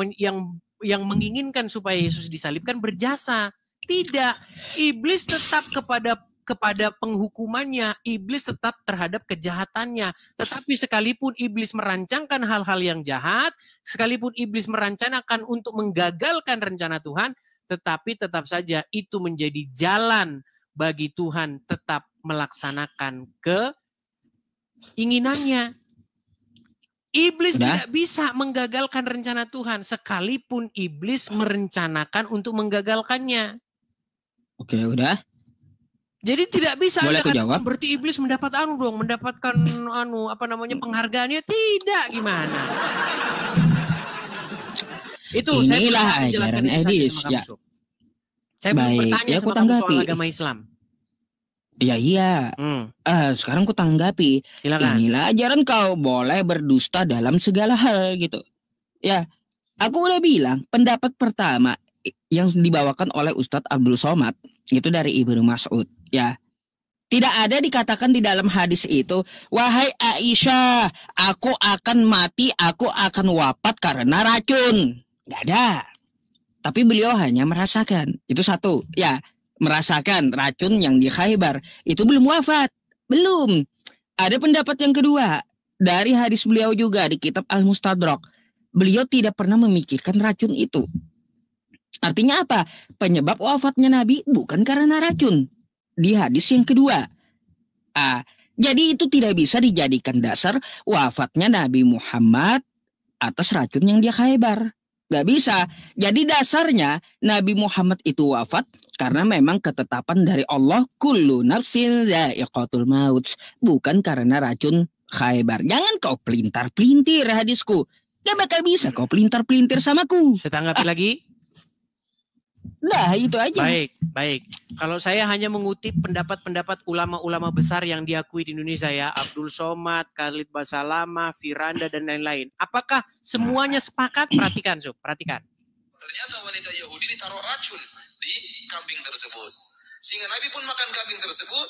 A: menginginkan supaya Yesus disalibkan berjasa. Tidak. Iblis tetap kepada kepada penghukumannya, iblis tetap terhadap kejahatannya. Tetapi sekalipun iblis merancangkan hal-hal yang jahat, sekalipun iblis merancangkan untuk menggagalkan rencana Tuhan, tetapi tetap saja itu menjadi jalan bagi Tuhan tetap melaksanakan keinginannya. Iblis tidak bisa menggagalkan rencana Tuhan, sekalipun iblis merencanakan untuk menggagalkannya.
B: Oke, udah.
A: Jadi tidak bisa
B: boleh aku jawab?
A: Berarti iblis mendapatkan penghargaannya, tidak, gimana? Itu
B: inilah ajaran Edis. Ya.
A: Saya belum bertanya sama kamu soal agama Islam.
B: Iya. Sekarang ku tanggapi.
A: Silakan.
B: Inilah ajaran kau, boleh berdusta dalam segala hal gitu. Ya, aku udah bilang pendapat pertama yang dibawakan oleh Ustadz Abdul Somad itu dari Ibnu Mas'ud. Ya, tidak ada dikatakan di dalam hadis itu, wahai Aisyah, aku akan mati, aku akan wafat karena racun. Gak ada. Tapi beliau hanya merasakan. Itu satu. Ya, merasakan racun yang di Khaybar. Itu belum wafat. Belum. Ada pendapat yang kedua. Dari hadis beliau juga di kitab Al-Mustadrak. Beliau tidak pernah memikirkan racun itu. Artinya apa? Penyebab wafatnya Nabi bukan karena racun. Di hadis yang kedua. Jadi itu tidak bisa dijadikan dasar wafatnya Nabi Muhammad atas racun yang di Khaybar. Gak bisa. Jadi dasarnya Nabi Muhammad itu wafat karena memang ketetapan dari Allah, kullu nafsin dha'iqatul maut, bukan karena racun Khaybar. Jangan kau pelintar-pelintir hadisku. Gak bakal bisa kau pelintar-pelintir samaku.
A: Saya tanggapi lagi.
B: Nah, itu aja.
A: Baik. Kalau saya hanya mengutip pendapat-pendapat ulama-ulama besar yang diakui di Indonesia ya, Abdul Somad, Khalid Basalamah, Firanda dan lain-lain. Apakah semuanya sepakat? Perhatikan, Sob. Perhatikan.
C: Ternyata wanita Yahudi ditaruh racun di kambing tersebut. Sehingga Nabi pun makan kambing tersebut.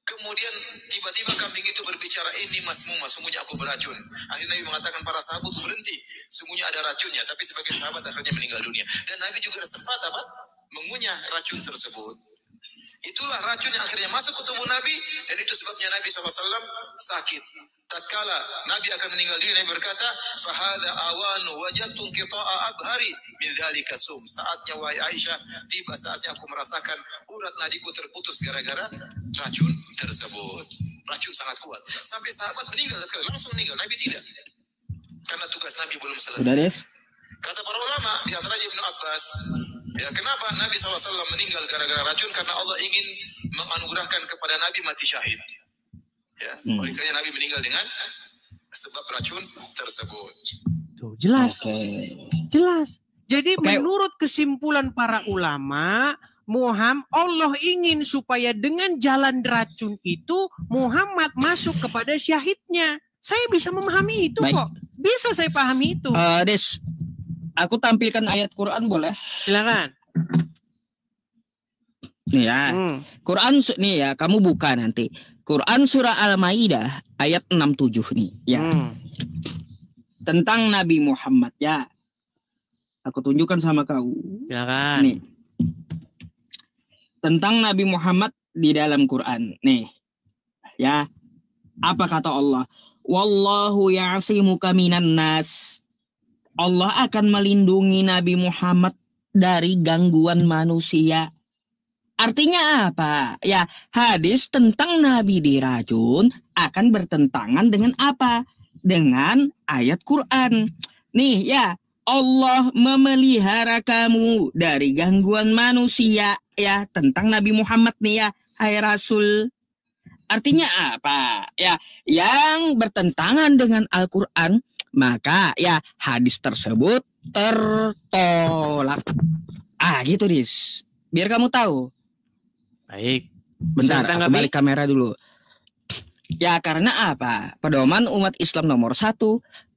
C: Kemudian tiba-tiba kambing itu berbicara, ini sungguhnya aku beracun. Akhirnya Nabi mengatakan para sahabat berhenti. Sungguhnya ada racunnya, tapi sebagian sahabat akhirnya meninggal dunia. Dan Nabi juga sempat mengunyah racun tersebut. Itulah racun yang akhirnya masuk ke tubuh Nabi, dan itu sebabnya Nabi SAW sakit. Tatkala Nabi akan meninggal dunia, Nabi berkata, "Fahada awanu wajadtu qita'a abhari min dzalika sum." Saatnya wahai Aisyah, tiba saatnya aku merasakan urat nadiku terputus gara-gara racun tersebut. Racun sangat kuat. Sampai sahabat meninggal, langsung meninggal. Nabi tidak. Karena tugas Nabi belum selesai.
B: Udah, Des.
C: Kata para ulama, di antaranya Ibnu Abbas, ya kenapa Nabi SAW meninggal gara-gara racun? Karena Allah ingin menganugerahkan kepada Nabi mati syahid. Ya, oleh karena Nabi meninggal dengan sebab racun tersebut.
A: Tuh, jelas. Jelas. Jadi menurut kesimpulan para ulama, Allah ingin supaya dengan jalan racun itu Muhammad masuk kepada syahidnya. Saya bisa memahami itu kok. Bisa saya pahami itu.
B: Des, aku tampilkan ayat Quran boleh?
A: Silakan.
B: Nih ya. Quran nih ya, kamu buka nanti. Quran surah Al-Maidah ayat 67 nih ya. Tentang Nabi Muhammad ya. Aku tunjukkan sama kau.
A: Silakan.
B: Nih. Tentang Nabi Muhammad di dalam Quran. Nih. Ya. Apa kata Allah? Wallahu ya'simuka minan nas. Allah akan melindungi Nabi Muhammad dari gangguan manusia. Artinya apa? Ya, hadis tentang Nabi diracun akan bertentangan dengan apa? Dengan ayat Quran. Nih ya, Allah memelihara kamu dari gangguan manusia. Ya, tentang Nabi Muhammad nih ya, hai Rasul. Artinya apa? Ya, yang bertentangan dengan Al-Quran, maka ya hadis tersebut tertolak. Gitu, Dis. Biar kamu tahu.
A: Baik.
B: Bentar, aku balik kamera dulu. Ya, karena apa? Pedoman umat Islam nomor 1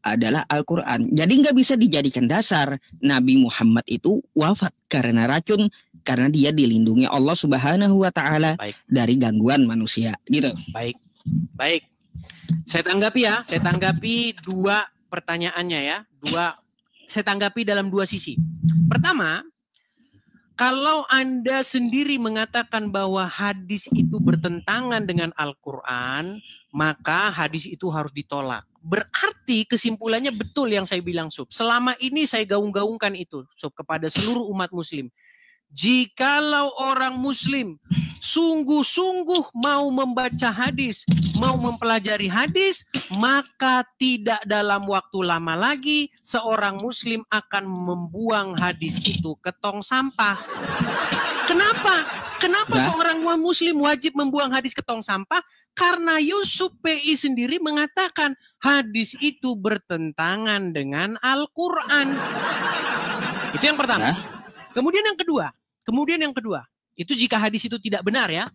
B: adalah Al-Quran. Jadi nggak bisa dijadikan dasar Nabi Muhammad itu wafat karena racun, karena dia dilindungi Allah Subhanahu wa Ta'ala dari gangguan manusia. Gitu.
A: Baik. Saya tanggapi ya. Saya tanggapi 2 pertanyaannya ya. Saya tanggapi dalam 2 sisi. Pertama, Kalau Anda sendiri mengatakan bahwa hadis itu bertentangan dengan Al-Quran, maka hadis itu harus ditolak. Berarti kesimpulannya betul yang saya bilang, Sob. Selama ini saya gaung-gaungkan itu, Sob, kepada seluruh umat muslim. Jikalau orang muslim sungguh-sungguh mau membaca hadis, mau mempelajari hadis, maka tidak dalam waktu lama lagi seorang muslim akan membuang hadis itu ke tong sampah. Kenapa? Kenapa seorang muslim wajib membuang hadis ke tong sampah? Karena Yusuf PI sendiri mengatakan hadis itu bertentangan dengan Al-Quran. Itu yang pertama. Kemudian yang kedua, itu jika hadis itu tidak benar ya.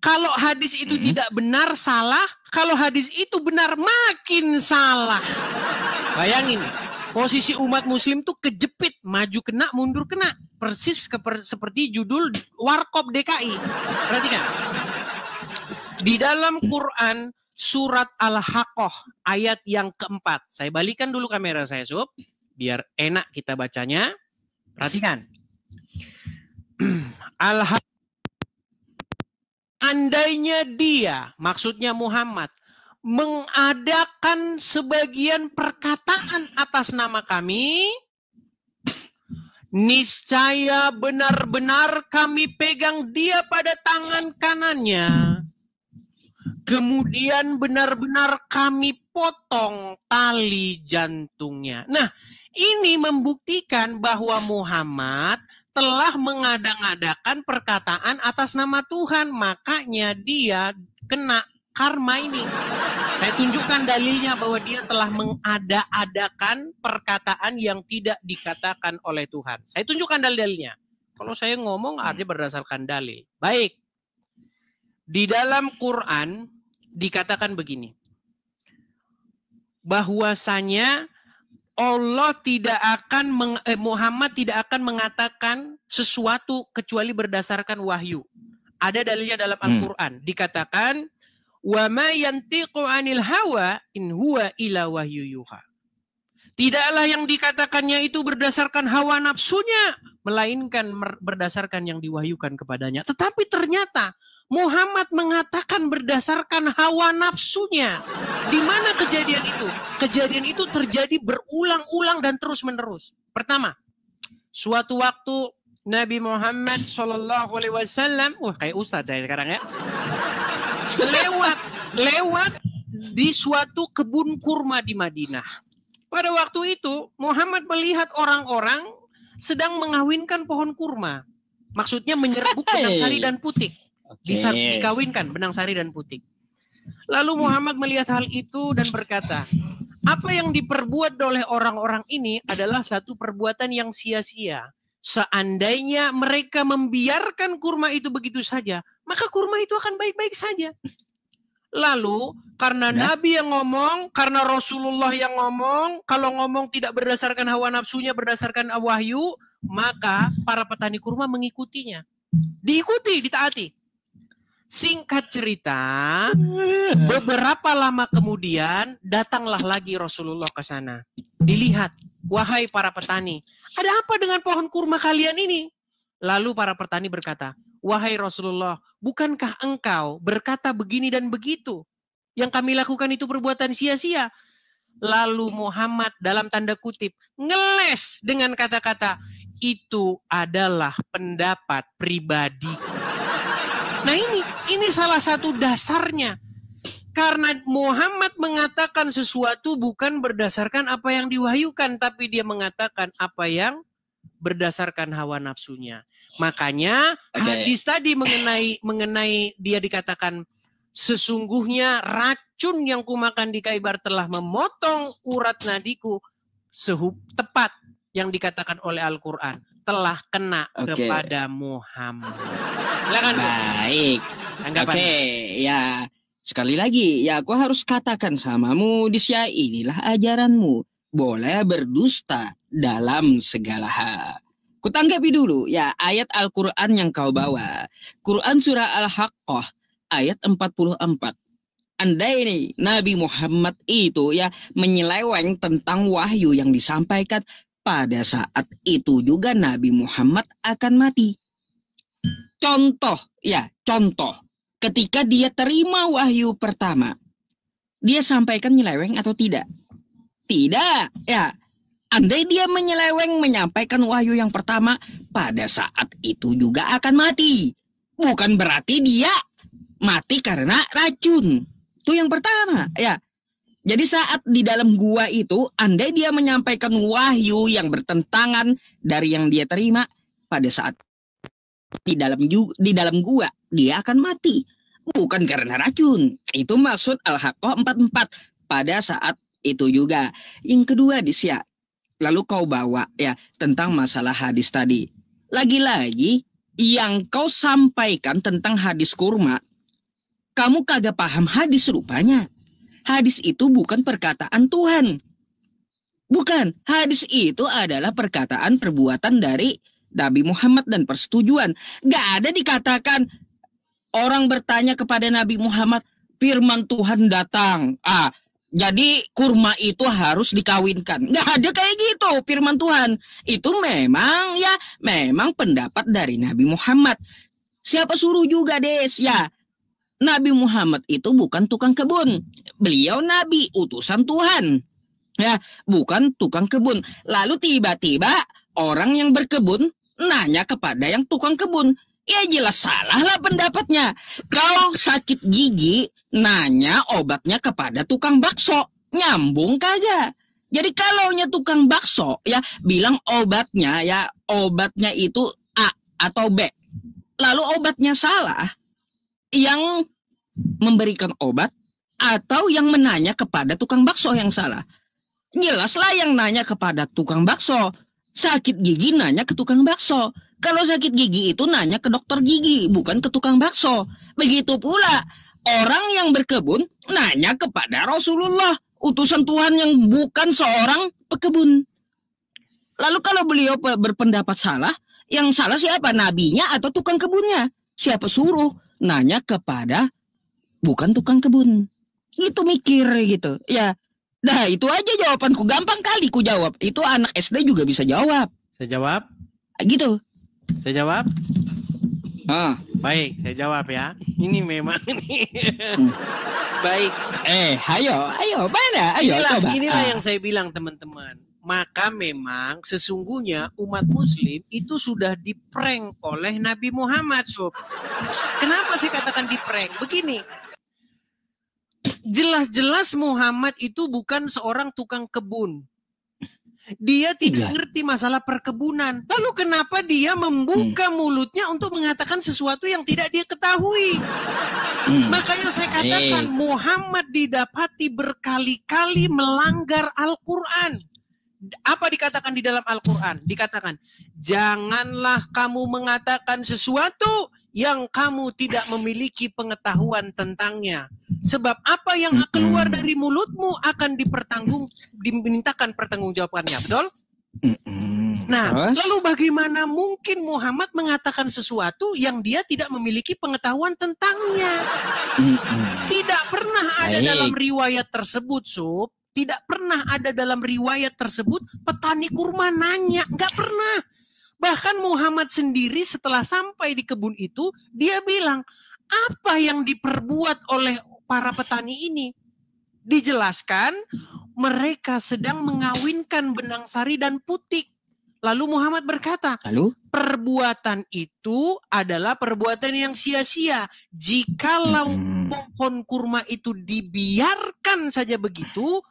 A: Kalau hadis itu tidak benar, salah. Kalau hadis itu benar, makin salah. Bayangin, posisi umat muslim tuh kejepit, maju kena, mundur kena. Persis seperti judul Warkop DKI. Perhatikan. Di dalam Quran, surat Al-Haqqah, ayat yang keempat. Saya balikan dulu kamera saya, Sob, biar enak kita bacanya. Perhatikan. Andainya dia, maksudnya Muhammad, mengadakan sebagian perkataan atas nama kami, niscaya benar-benar kami pegang dia pada tangan kanannya. Kemudian benar-benar kami potong tali jantungnya. Nah, ini membuktikan bahwa Muhammad telah mengadang-adakan perkataan atas nama Tuhan. Makanya dia kena karma ini. Saya tunjukkan dalilnya bahwa dia telah mengada-adakan perkataan yang tidak dikatakan oleh Tuhan. Saya tunjukkan dalil-dalilnya. Kalau saya ngomong artinya berdasarkan dalil. Baik. Di dalam Quran dikatakan begini. Bahwasanya Allah tidak akan Muhammad tidak akan mengatakan sesuatu kecuali berdasarkan wahyu. Ada dalilnya dalam Al-Qur'an. Dikatakan wa ma yantiqu 'anil hawa in huwa illa wahyu yuha. Tidaklah yang dikatakannya itu berdasarkan hawa nafsunya, melainkan berdasarkan yang diwahyukan kepadanya. Tetapi ternyata Muhammad mengatakan berdasarkan hawa nafsunya. Di mana kejadian itu? Kejadian itu terjadi berulang-ulang dan terus-menerus. Pertama, suatu waktu Nabi Muhammad SAW, kayak ustadz saya sekarang ya, lewat di suatu kebun kurma di Madinah. Pada waktu itu Muhammad melihat orang-orang sedang mengawinkan pohon kurma. Maksudnya menyerbuk benang sari dan putik. Dikawinkan benang sari dan putik. Lalu Muhammad melihat hal itu dan berkata, apa yang diperbuat oleh orang-orang ini adalah satu perbuatan yang sia-sia. Seandainya mereka membiarkan kurma itu begitu saja, maka kurma itu akan baik-baik saja. Lalu karena Nabi yang ngomong, karena Rasulullah yang ngomong, kalau ngomong tidak berdasarkan hawa nafsunya, berdasarkan wahyu, maka para petani kurma mengikutinya. Diikuti, ditaati. Singkat cerita, beberapa lama kemudian datanglah lagi Rasulullah ke sana. Dilihat, wahai para petani, ada apa dengan pohon kurma kalian ini? Lalu para petani berkata, wahai Rasulullah, bukankah engkau berkata begini dan begitu? Yang kami lakukan itu perbuatan sia-sia. Lalu Muhammad dalam tanda kutip ngeles dengan kata-kata, itu adalah pendapat pribadi. Nah ini salah satu dasarnya. Karena Muhammad mengatakan sesuatu bukan berdasarkan apa yang diwahyukan, tapi dia mengatakan apa yang berdasarkan hawa nafsunya. Makanya hadis tadi mengenai dia dikatakan sesungguhnya racun yang kumakan di Khaibar telah memotong urat nadiku, tepat yang dikatakan oleh Al-Quran telah kena kepada Muhammad. Silakan.
B: Baik. Ya sekali lagi ya aku harus katakan samamu Disya, inilah ajaranmu. Boleh berdusta dalam segala hal. Kutanggapi dulu ya ayat Al-Quran yang kau bawa. Quran surah Al-Haqqah ayat 44. Andai ini Nabi Muhammad itu ya menyeleweng tentang wahyu yang disampaikan, pada saat itu juga Nabi Muhammad akan mati. Contoh, ketika dia terima wahyu pertama, dia sampaikan nyeleweng atau tidak? Tidak, ya. Andai dia menyeleweng menyampaikan wahyu yang pertama, pada saat itu juga akan mati. Bukan berarti dia mati karena racun. Itu yang pertama, ya. Jadi saat di dalam gua itu, andai dia menyampaikan wahyu yang bertentangan dari yang dia terima, pada saat di dalam gua, dia akan mati. Bukan karena racun. Itu maksud Al-Haqqah 44 pada saat itu juga. Yang kedua Disya, lalu kau bawa ya tentang masalah hadis tadi. Lagi-lagi yang kau sampaikan tentang hadis kurma, kamu kagak paham hadis rupanya. Hadis itu bukan perkataan Tuhan. Bukan, hadis itu adalah perkataan perbuatan dari Nabi Muhammad dan persetujuan. Gak ada dikatakan orang bertanya kepada Nabi Muhammad, firman Tuhan datang. Jadi kurma itu harus dikawinkan. Gak ada kayak gitu firman Tuhan. Itu memang pendapat dari Nabi Muhammad. Siapa suruh juga Des? Ya, Nabi Muhammad itu bukan tukang kebun. Beliau Nabi, utusan Tuhan. Ya, bukan tukang kebun. Lalu tiba-tiba orang yang berkebun nanya kepada yang tukang kebun. Ya jelas salah lah pendapatnya. Kau sakit gigi, nanya obatnya kepada tukang bakso. Nyambung kagak? Jadi kalaunya tukang bakso, ya bilang obatnya itu A atau B. Lalu obatnya salah, yang memberikan obat atau yang menanya kepada tukang bakso yang salah? Jelaslah yang nanya kepada tukang bakso. Sakit gigi nanya ke tukang bakso. Kalau sakit gigi itu nanya ke dokter gigi, bukan ke tukang bakso. Begitu pula orang yang berkebun nanya kepada Rasulullah, utusan Tuhan yang bukan seorang pekebun. Lalu kalau beliau berpendapat salah, yang salah siapa? Nabinya atau tukang kebunnya? Siapa suruh nanya kepada bukan tukang kebun? Itu mikir gitu. Ya, nah itu aja jawabanku. Gampang kali ku jawab. Itu anak SD juga bisa jawab.
A: Saya jawab?
B: Gitu.
A: Saya jawab? Baik, saya jawab ya. Ini memang nih. Baik. Ayo, mana? Inilah yang saya bilang teman-teman. Maka memang sesungguhnya umat muslim itu sudah diprank oleh Nabi Muhammad. Kenapa saya katakan diprank? Begini. Jelas-jelas Muhammad itu bukan seorang tukang kebun. Dia tidak ngerti masalah perkebunan. Lalu kenapa dia membuka mulutnya untuk mengatakan sesuatu yang tidak dia ketahui? Makanya saya katakan Muhammad didapati berkali-kali melanggar Al-Quran. Apa dikatakan di dalam Al-Quran? Dikatakan, janganlah kamu mengatakan sesuatu yang kamu tidak memiliki pengetahuan tentangnya. Sebab apa yang keluar dari mulutmu akan dimintakan pertanggungjawabannya. Betul? Nah, lalu bagaimana mungkin Muhammad mengatakan sesuatu yang dia tidak memiliki pengetahuan tentangnya? Tidak pernah ada dalam riwayat tersebut, Sob. Tidak pernah ada dalam riwayat tersebut petani kurma nanya. Nggak pernah. Bahkan Muhammad sendiri setelah sampai di kebun itu, dia bilang, apa yang diperbuat oleh para petani ini? Dijelaskan, mereka sedang mengawinkan benang sari dan putik. Lalu Muhammad berkata, perbuatan itu adalah perbuatan yang sia-sia. Jikalau pohon kurma itu dibiarkan saja begitu,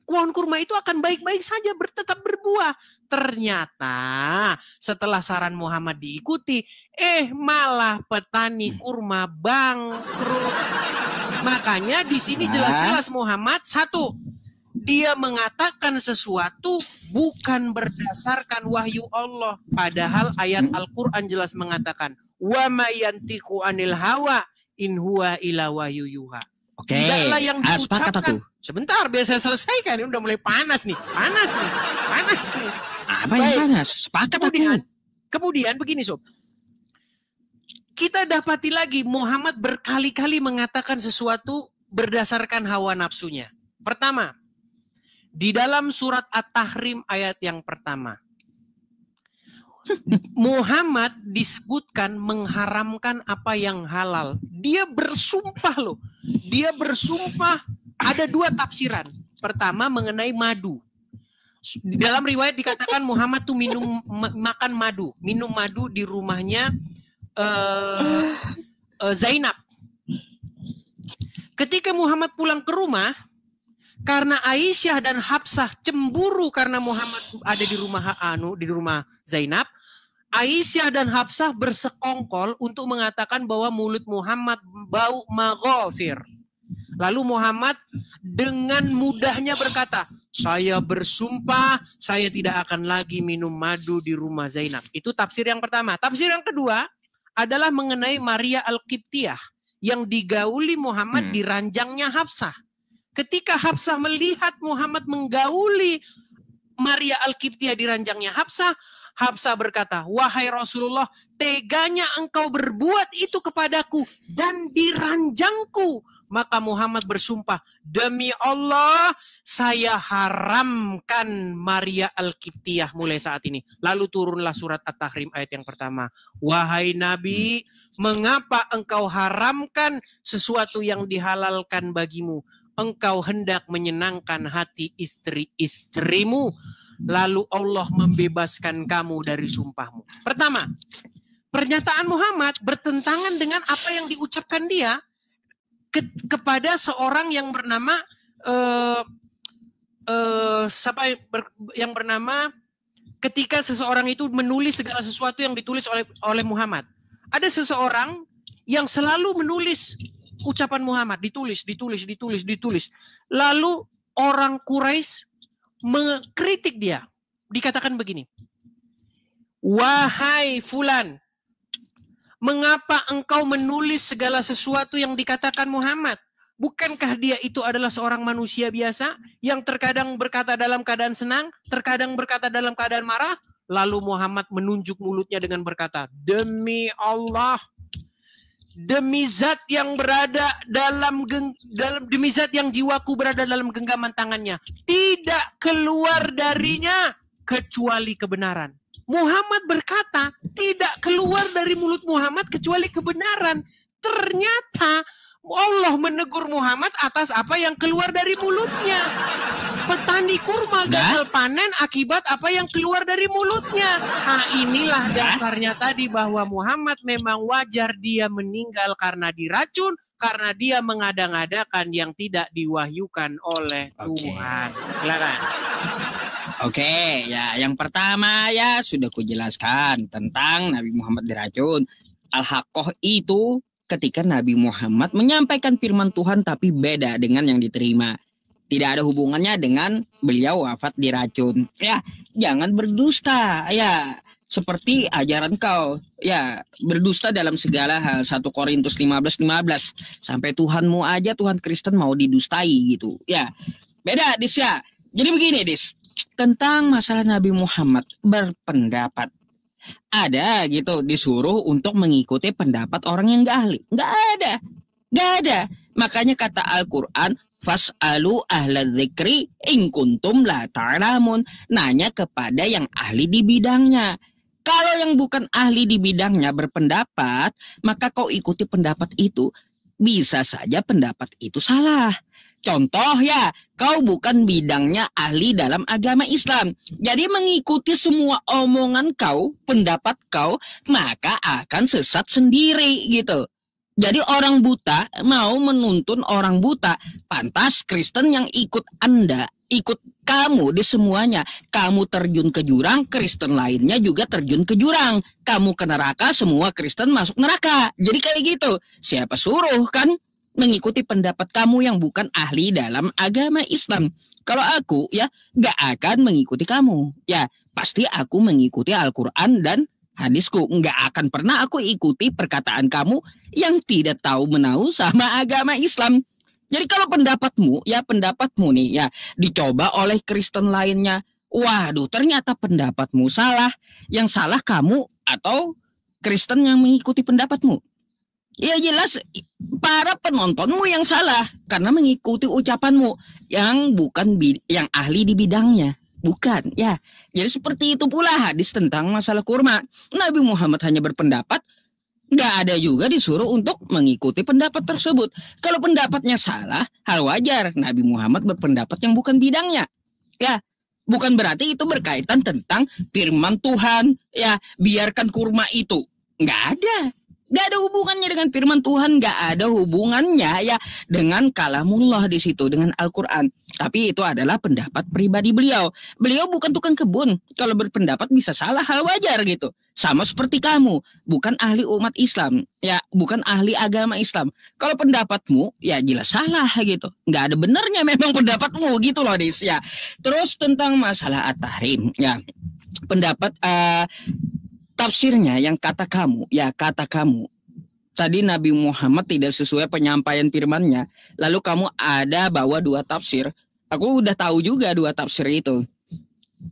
A: pohon kurma itu akan baik-baik saja tetap berbuah. Ternyata setelah saran Muhammad diikuti, malah petani kurma bangkrut. Makanya di sini jelas-jelas Muhammad dia mengatakan sesuatu bukan berdasarkan wahyu Allah. Padahal ayat Al-Quran jelas mengatakan, wa ma yantiqu anil hawa in huwa ila wahyu yuha. Tidaklah yang diucapkan. Sebentar, biar saya selesaikan. Ini udah mulai panas nih.
B: Apa yang panas? Sepakat
A: Kemudian begini, Sob. Kita dapati lagi Muhammad berkali-kali mengatakan sesuatu berdasarkan hawa nafsunya. Pertama, Di dalam surat At-Tahrim ayat yang pertama, Muhammad disebutkan mengharamkan apa yang halal. Dia bersumpah loh. Dia bersumpah, ada dua tafsiran. Pertama mengenai madu. Di dalam riwayat dikatakan Muhammad tuh makan madu. Minum madu di rumahnya Zainab. Ketika Muhammad pulang ke rumah, karena Aisyah dan Hafsah cemburu karena Muhammad ada di rumah Zainab, Aisyah dan Hafsah bersekongkol untuk mengatakan bahwa mulut Muhammad bau maghfir. Lalu Muhammad dengan mudahnya berkata, saya bersumpah saya tidak akan lagi minum madu di rumah Zainab. Itu tafsir yang pertama. Tafsir yang kedua adalah mengenai Maria Al-Qibtiyah yang digauli Muhammad di ranjangnya Hafsah. Ketika Hafsah melihat Muhammad menggauli Maria Al-Qibtiyah di ranjangnya Hafsah, Hafsah berkata, wahai Rasulullah, teganya engkau berbuat itu kepadaku dan di ranjangku. Maka Muhammad bersumpah, demi Allah, saya haramkan Maria Al-Qibtiyah mulai saat ini. Lalu turunlah surat At-Tahrim ayat yang pertama. Wahai Nabi, mengapa engkau haramkan sesuatu yang dihalalkan bagimu? Engkau hendak menyenangkan hati istri-istrimu. Lalu Allah membebaskan kamu dari sumpahmu. Pertama, pernyataan Muhammad bertentangan dengan apa yang diucapkan dia kepada seorang yang bernama ketika seseorang itu menulis segala sesuatu yang ditulis oleh Muhammad. Ada seseorang yang selalu menulis ucapan Muhammad, ditulis. Lalu orang Quraisy mengkritik dia. Dikatakan begini, wahai fulan, mengapa engkau menulis segala sesuatu yang dikatakan Muhammad? Bukankah dia itu adalah seorang manusia biasa yang terkadang berkata dalam keadaan senang, terkadang berkata dalam keadaan marah? Lalu Muhammad menunjuk mulutnya dengan berkata, demi Allah, demi zat yang berada demi zat yang jiwaku berada dalam genggaman tangannya, tidak keluar darinya kecuali kebenaran. Muhammad berkata, tidak keluar dari mulut Muhammad kecuali kebenaran. Ternyata Allah menegur Muhammad atas apa yang keluar dari mulutnya. Petani kurma gagal panen akibat apa yang keluar dari mulutnya. Nah, inilah dasarnya tadi bahwa Muhammad memang wajar dia meninggal karena diracun, karena dia mengada-ngadakan yang tidak diwahyukan oleh Tuhan. Silakan.
B: Oke, ya yang pertama ya sudah kujelaskan tentang Nabi Muhammad diracun. Al-Haqqah itu ketika Nabi Muhammad menyampaikan firman Tuhan tapi beda dengan yang diterima. Tidak ada hubungannya dengan beliau wafat diracun. Ya, jangan berdusta. Ya, seperti ajaran kau. Ya, berdusta dalam segala hal. 1 Korintus 15:15. Sampai Tuhanmu aja, Tuhan Kristen mau didustai gitu. Ya, beda Dis ya. Jadi begini Dis. Tentang masalah Nabi Muhammad berpendapat. Ada gitu disuruh untuk mengikuti pendapat orang yang gak ahli. Gak ada. Makanya kata Al-Quran, fas'alu ahla dzikri in kuntum la ta'lamun. Nanya kepada yang ahli di bidangnya. Kalau yang bukan ahli di bidangnya berpendapat, maka kau ikuti pendapat itu. Bisa saja pendapat itu salah. Contoh ya, kau bukan bidangnya ahli dalam agama Islam. Jadi mengikuti semua omongan kau, pendapat kau, maka akan sesat sendiri gitu. Jadi orang buta mau menuntun orang buta. Pantas Kristen yang ikut Anda, ikut kamu di semuanya. Kamu terjun ke jurang, Kristen lainnya juga terjun ke jurang. Kamu ke neraka, semua Kristen masuk neraka. Jadi kayak gitu. Siapa suruh kan? Mengikuti pendapat kamu yang bukan ahli dalam agama Islam. Kalau aku ya gak akan mengikuti kamu. Ya pasti aku mengikuti Al-Quran dan hadisku. Gak akan pernah aku ikuti perkataan kamu yang tidak tahu menahu sama agama Islam. Jadi kalau pendapatmu nih ya dicoba oleh Kristen lainnya. Waduh, ternyata pendapatmu salah. Yang salah kamu atau Kristen yang mengikuti pendapatmu? Ya jelas para penontonmu yang salah karena mengikuti ucapanmu yang bukan yang ahli di bidangnya. Bukan, ya. Jadi seperti itu pula hadis tentang masalah kurma. Nabi Muhammad hanya berpendapat, nggak ada juga disuruh untuk mengikuti pendapat tersebut. Kalau pendapatnya salah, hal wajar. Nabi Muhammad berpendapat yang bukan bidangnya. Ya, bukan berarti itu berkaitan tentang firman Tuhan. Ya, biarkan kurma itu. Nggak ada. Nggak ada hubungannya dengan firman Tuhan, nggak ada hubungannya ya dengan kalamullah di situ, dengan Al-Quran. Tapi itu adalah pendapat pribadi beliau. Beliau bukan tukang kebun. Kalau berpendapat bisa salah, hal wajar gitu. Sama seperti kamu, bukan ahli umat Islam, ya bukan ahli agama Islam. Kalau pendapatmu, ya jelas salah gitu. Nggak ada benernya memang pendapatmu gitu loh, Dis. Ya. Terus tentang masalah at-tahrim, ya pendapat tafsirnya yang kata kamu tadi Nabi Muhammad tidak sesuai penyampaian firman-Nya, lalu kamu ada bawa 2 tafsir. Aku udah tahu juga 2 tafsir itu.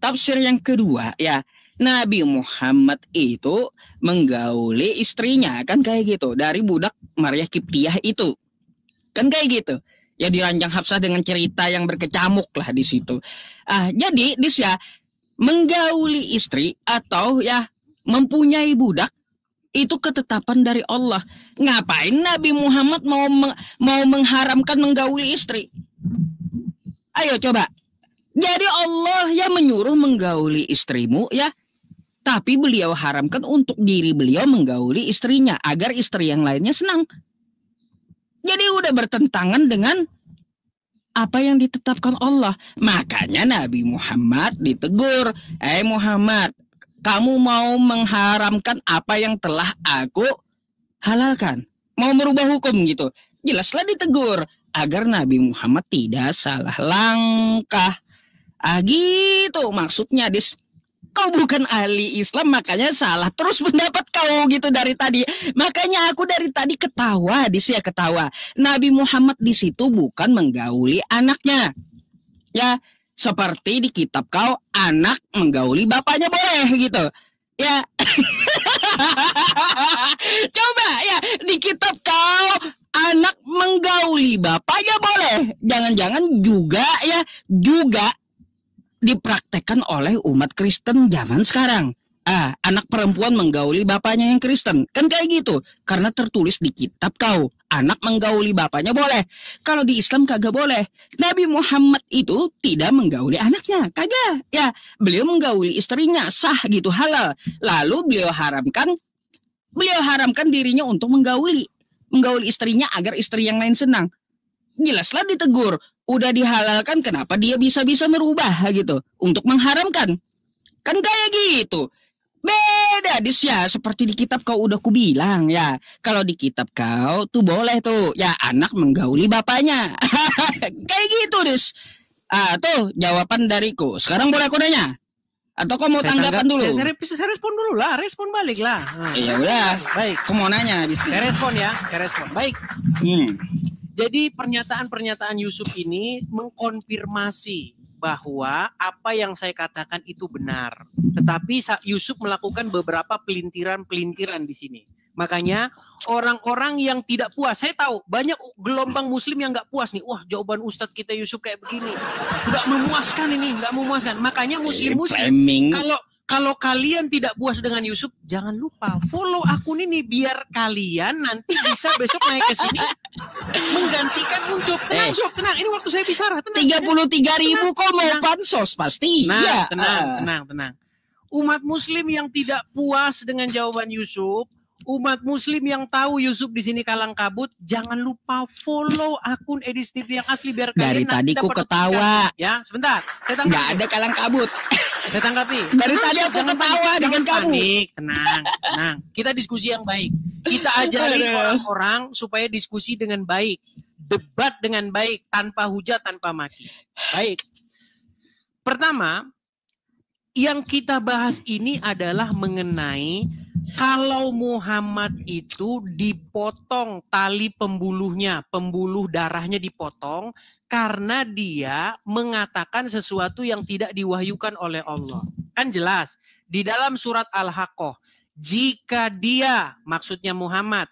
B: Tafsir yang kedua, ya Nabi Muhammad itu menggauli istrinya, kan kayak gitu, dari budak Maria Kiptiyah itu, kan kayak gitu. Ya diranjang Hafsah dengan cerita yang berkecamuk lah di situ. Jadi dis ya, menggauli istri atau ya mempunyai budak itu ketetapan dari Allah. Ngapain Nabi Muhammad mau mengharamkan menggauli istri? Ayo coba. Jadi Allah yang menyuruh menggauli istrimu ya, tapi beliau haramkan untuk diri beliau menggauli istrinya agar istri yang lainnya senang. Jadi udah bertentangan dengan apa yang ditetapkan Allah. Makanya Nabi Muhammad ditegur, Muhammad, kamu mau mengharamkan apa yang telah aku halalkan. Mau merubah hukum gitu. Jelaslah ditegur agar Nabi Muhammad tidak salah langkah. Gitu maksudnya, Dis. Kau bukan ahli Islam makanya salah terus pendapat kau gitu dari tadi. Makanya aku dari tadi ketawa, Dis ya ketawa. Nabi Muhammad di situ bukan menggauli anaknya. Ya, seperti di kitab kau, anak menggauli bapaknya boleh gitu. Ya. Coba ya, di kitab kau, anak menggauli bapaknya boleh. Jangan-jangan juga dipraktekkan oleh umat Kristen zaman sekarang. Anak perempuan menggauli bapaknya yang Kristen. Kan kayak gitu. Karena tertulis di kitab kau, anak menggauli bapaknya boleh. Kalau di Islam kagak boleh. Nabi Muhammad itu tidak menggauli anaknya. Kagak. Ya, beliau menggauli istrinya. Sah gitu, halal. Lalu beliau haramkan dirinya untuk menggauli istrinya agar istri yang lain senang. Jelaslah ditegur. Udah dihalalkan, kenapa dia bisa-bisa merubah gitu untuk mengharamkan? Kan kayak gitu. Beda Dis ya, seperti di kitab kau udah kubilang ya. Kalau di kitab kau tuh boleh tuh ya anak menggauli bapaknya. Kayak gitu Dis. Tuh jawaban dariku. Sekarang boleh aku nanya? Atau kau mau tanggapan dulu?
A: Saya respon dulu lah, respon balik lah.
B: Iya udah. Baik, aku mau nanya.
A: Saya respon ya, Baik. Jadi pernyataan-pernyataan Yusuf ini mengkonfirmasi bahwa apa yang saya katakan itu benar. Tetapi Yusuf melakukan beberapa pelintiran-pelintiran di sini. Makanya orang-orang yang tidak puas, saya tahu banyak gelombang muslim yang nggak puas nih. Wah, jawaban Ustadz kita Yusuf kayak begini. Nggak memuaskan ini, nggak memuaskan. Makanya muslim-muslim, kalau kalian tidak puas dengan Yusuf, jangan lupa follow akun ini biar kalian nanti bisa besok naik ke sini menggantikan Ucup. Tenang, Sob, tenang. Ini waktu saya bicara.
B: 33.000 kok mau pansos pasti.
A: Nah, tenang. Umat muslim yang tidak puas dengan jawaban Yusuf, umat muslim yang tahu Yusuf di sini kalang kabut, jangan lupa follow akun Edis TV yang asli biar
B: dari
A: kalian
B: tadi ku ketawa.
A: Ya, sebentar.
B: Nggak ada kalang kabut.
A: Saya tanggapi.
B: Dari tadi aku ketawa dengan kamu.
A: Panik, tenang. Kita diskusi yang baik. Kita ajarin orang-orang supaya diskusi dengan baik, debat dengan baik, tanpa hujat, tanpa maki. Baik. Pertama, yang kita bahas ini adalah mengenai kalau Muhammad itu dipotong tali pembuluh darahnya dipotong karena dia mengatakan sesuatu yang tidak diwahyukan oleh Allah. Kan jelas di dalam surat Al-Haqqah, jika dia, maksudnya Muhammad,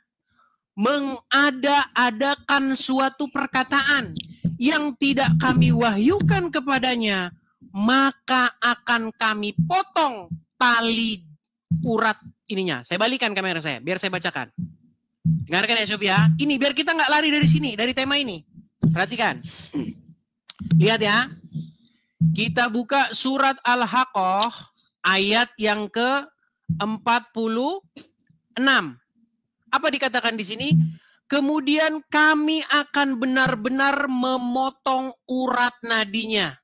A: mengada-adakan suatu perkataan yang tidak kami wahyukan kepadanya, maka akan kami potong tali urat ininya. Saya balikan kamera saya, biar saya bacakan. Dengarkan ya Sob ya. Ini biar kita nggak lari dari sini, dari tema ini. Perhatikan. Lihat ya. Kita buka surat Al-Haqqah ayat yang ke-46. Apa dikatakan di sini? Kemudian kami akan benar-benar memotong urat nadinya.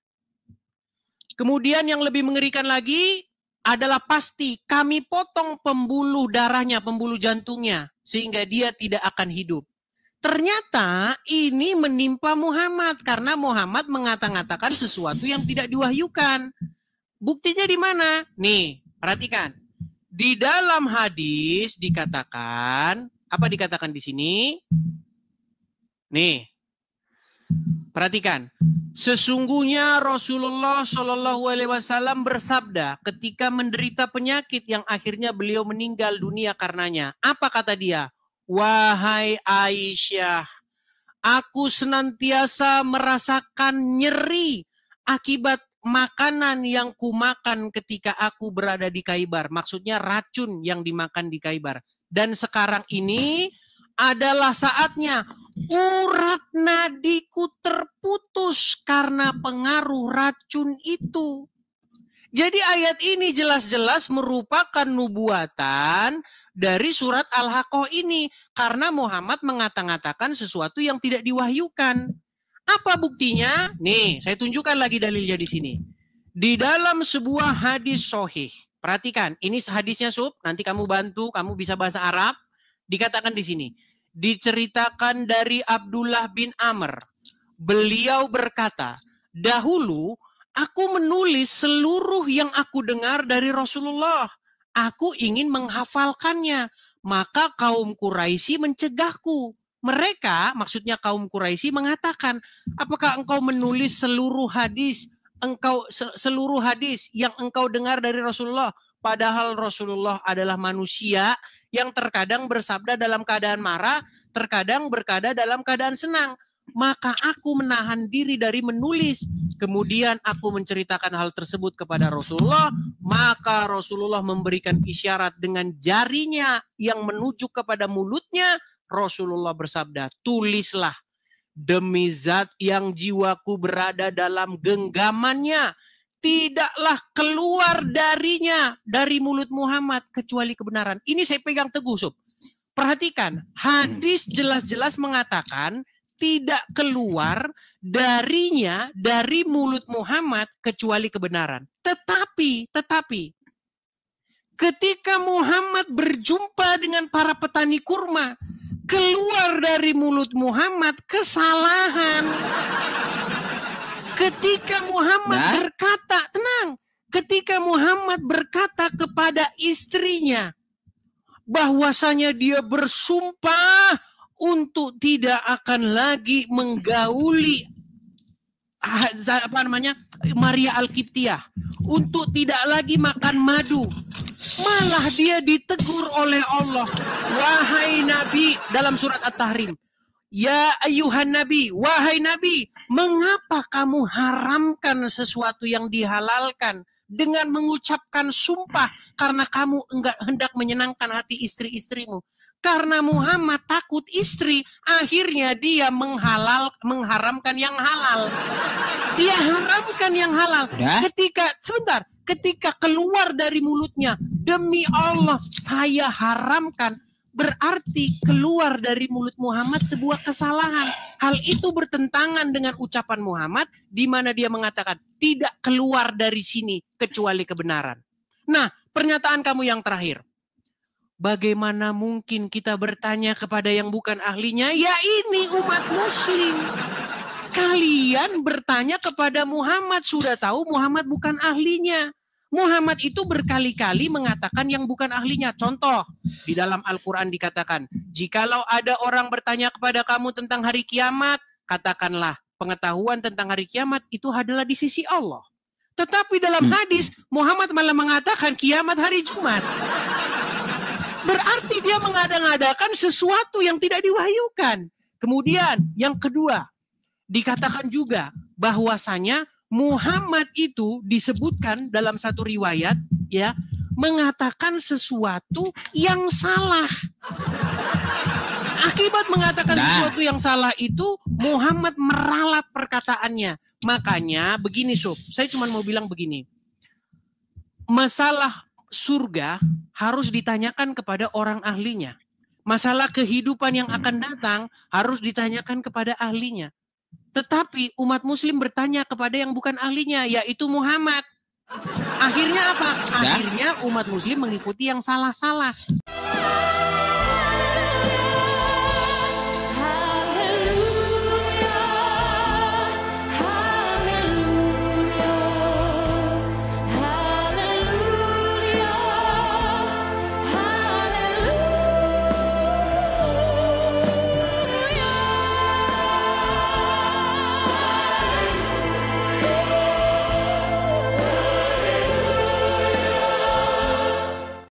A: Kemudian yang lebih mengerikan lagi adalah pasti kami potong pembuluh darahnya, pembuluh jantungnya, sehingga dia tidak akan hidup. Ternyata ini menimpa Muhammad karena Muhammad mengata-ngatakan sesuatu yang tidak diwahyukan. Buktinya di mana? Nih, perhatikan. Di dalam hadis dikatakan, apa dikatakan di sini? Nih, perhatikan. Sesungguhnya Rasulullah Shallallahu Alaihi Wasallam bersabda ketika menderita penyakit yang akhirnya beliau meninggal dunia karenanya. Apa kata dia? Wahai Aisyah, aku senantiasa merasakan nyeri akibat makanan yang kumakan ketika aku berada di Khaibar. Maksudnya racun yang dimakan di Khaibar. Dan sekarang ini adalah saatnya urat nadiku terputus karena pengaruh racun itu. Jadi ayat ini jelas-jelas merupakan nubuatan dari surat Al-Haqqah ini. Karena Muhammad mengata-ngatakan sesuatu yang tidak diwahyukan. Apa buktinya? Nih, saya tunjukkan lagi dalilnya di sini. Di dalam sebuah hadis sahih. Perhatikan, ini hadisnya Sub. Nanti kamu bantu, kamu bisa bahasa Arab. Dikatakan di sini. Diceritakan dari Abdullah bin Amr. Beliau berkata, dahulu aku menulis seluruh yang aku dengar dari Rasulullah. Aku ingin menghafalkannya. Maka kaum Quraisy mencegahku. Mereka, maksudnya kaum Quraisy mengatakan, apakah engkau menulis seluruh hadis yang engkau dengar dari Rasulullah? Padahal Rasulullah adalah manusia yang terkadang bersabda dalam keadaan marah, terkadang berkata dalam keadaan senang. Maka aku menahan diri dari menulis. Kemudian aku menceritakan hal tersebut kepada Rasulullah. Maka Rasulullah memberikan isyarat dengan jarinya yang menuju kepada mulutnya. Rasulullah bersabda, tulislah. Demi zat yang jiwaku berada dalam genggamannya. Tidaklah keluar darinya, dari mulut Muhammad, kecuali kebenaran. Ini saya pegang teguh, Sob. Perhatikan, hadis jelas-jelas mengatakan, tidak keluar darinya, dari mulut Muhammad, kecuali kebenaran. Tetapi, ketika Muhammad berjumpa dengan para petani kurma, keluar dari mulut Muhammad kesalahan. Ketika Muhammad berkata, tenang, ketika Muhammad berkata kepada istrinya, bahwasanya dia bersumpah untuk tidak akan lagi menggauli Maria Al-Qibtiyah, untuk tidak lagi makan madu. Malah dia ditegur oleh Allah, wahai Nabi, dalam surat At-Tahrim, ya ayuhan Nabi, wahai Nabi, mengapa kamu haramkan sesuatu yang dihalalkan dengan mengucapkan sumpah karena kamu enggak hendak menyenangkan hati istri-istrimu? Karena Muhammad takut istri, akhirnya dia mengharamkan yang halal. Dia haramkan yang halal. Ketika keluar dari mulutnya, demi Allah saya haramkan, berarti keluar dari mulut Muhammad sebuah kesalahan. Hal itu bertentangan dengan ucapan Muhammad di mana dia mengatakan tidak keluar dari sini kecuali kebenaran. Nah, pernyataan kamu yang terakhir. Bagaimana mungkin kita bertanya kepada yang bukan ahlinya? Ya ini umat muslim. Kalian bertanya kepada Muhammad, sudah tahu Muhammad bukan ahlinya. Muhammad itu berkali-kali mengatakan yang bukan ahlinya. Contoh, di dalam Al-Quran dikatakan, jikalau ada orang bertanya kepada kamu tentang hari kiamat, katakanlah pengetahuan tentang hari kiamat itu adalah di sisi Allah. Tetapi dalam hadis, Muhammad malah mengatakan kiamat hari Jumat. Berarti dia mengada-ngadakan sesuatu yang tidak diwahyukan. Kemudian yang kedua, dikatakan juga bahwasanya Muhammad itu disebutkan dalam satu riwayat ya mengatakan sesuatu yang salah. Akibat mengatakan sesuatu yang salah itu Muhammad meralat perkataannya. Makanya begini Sob, saya cuma mau bilang begini. Masalah surga harus ditanyakan kepada orang ahlinya. Masalah kehidupan yang akan datang harus ditanyakan kepada ahlinya. Tetapi umat muslim bertanya kepada yang bukan ahlinya, yaitu Muhammad. Akhirnya apa? Akhirnya umat muslim mengikuti yang salah-salah.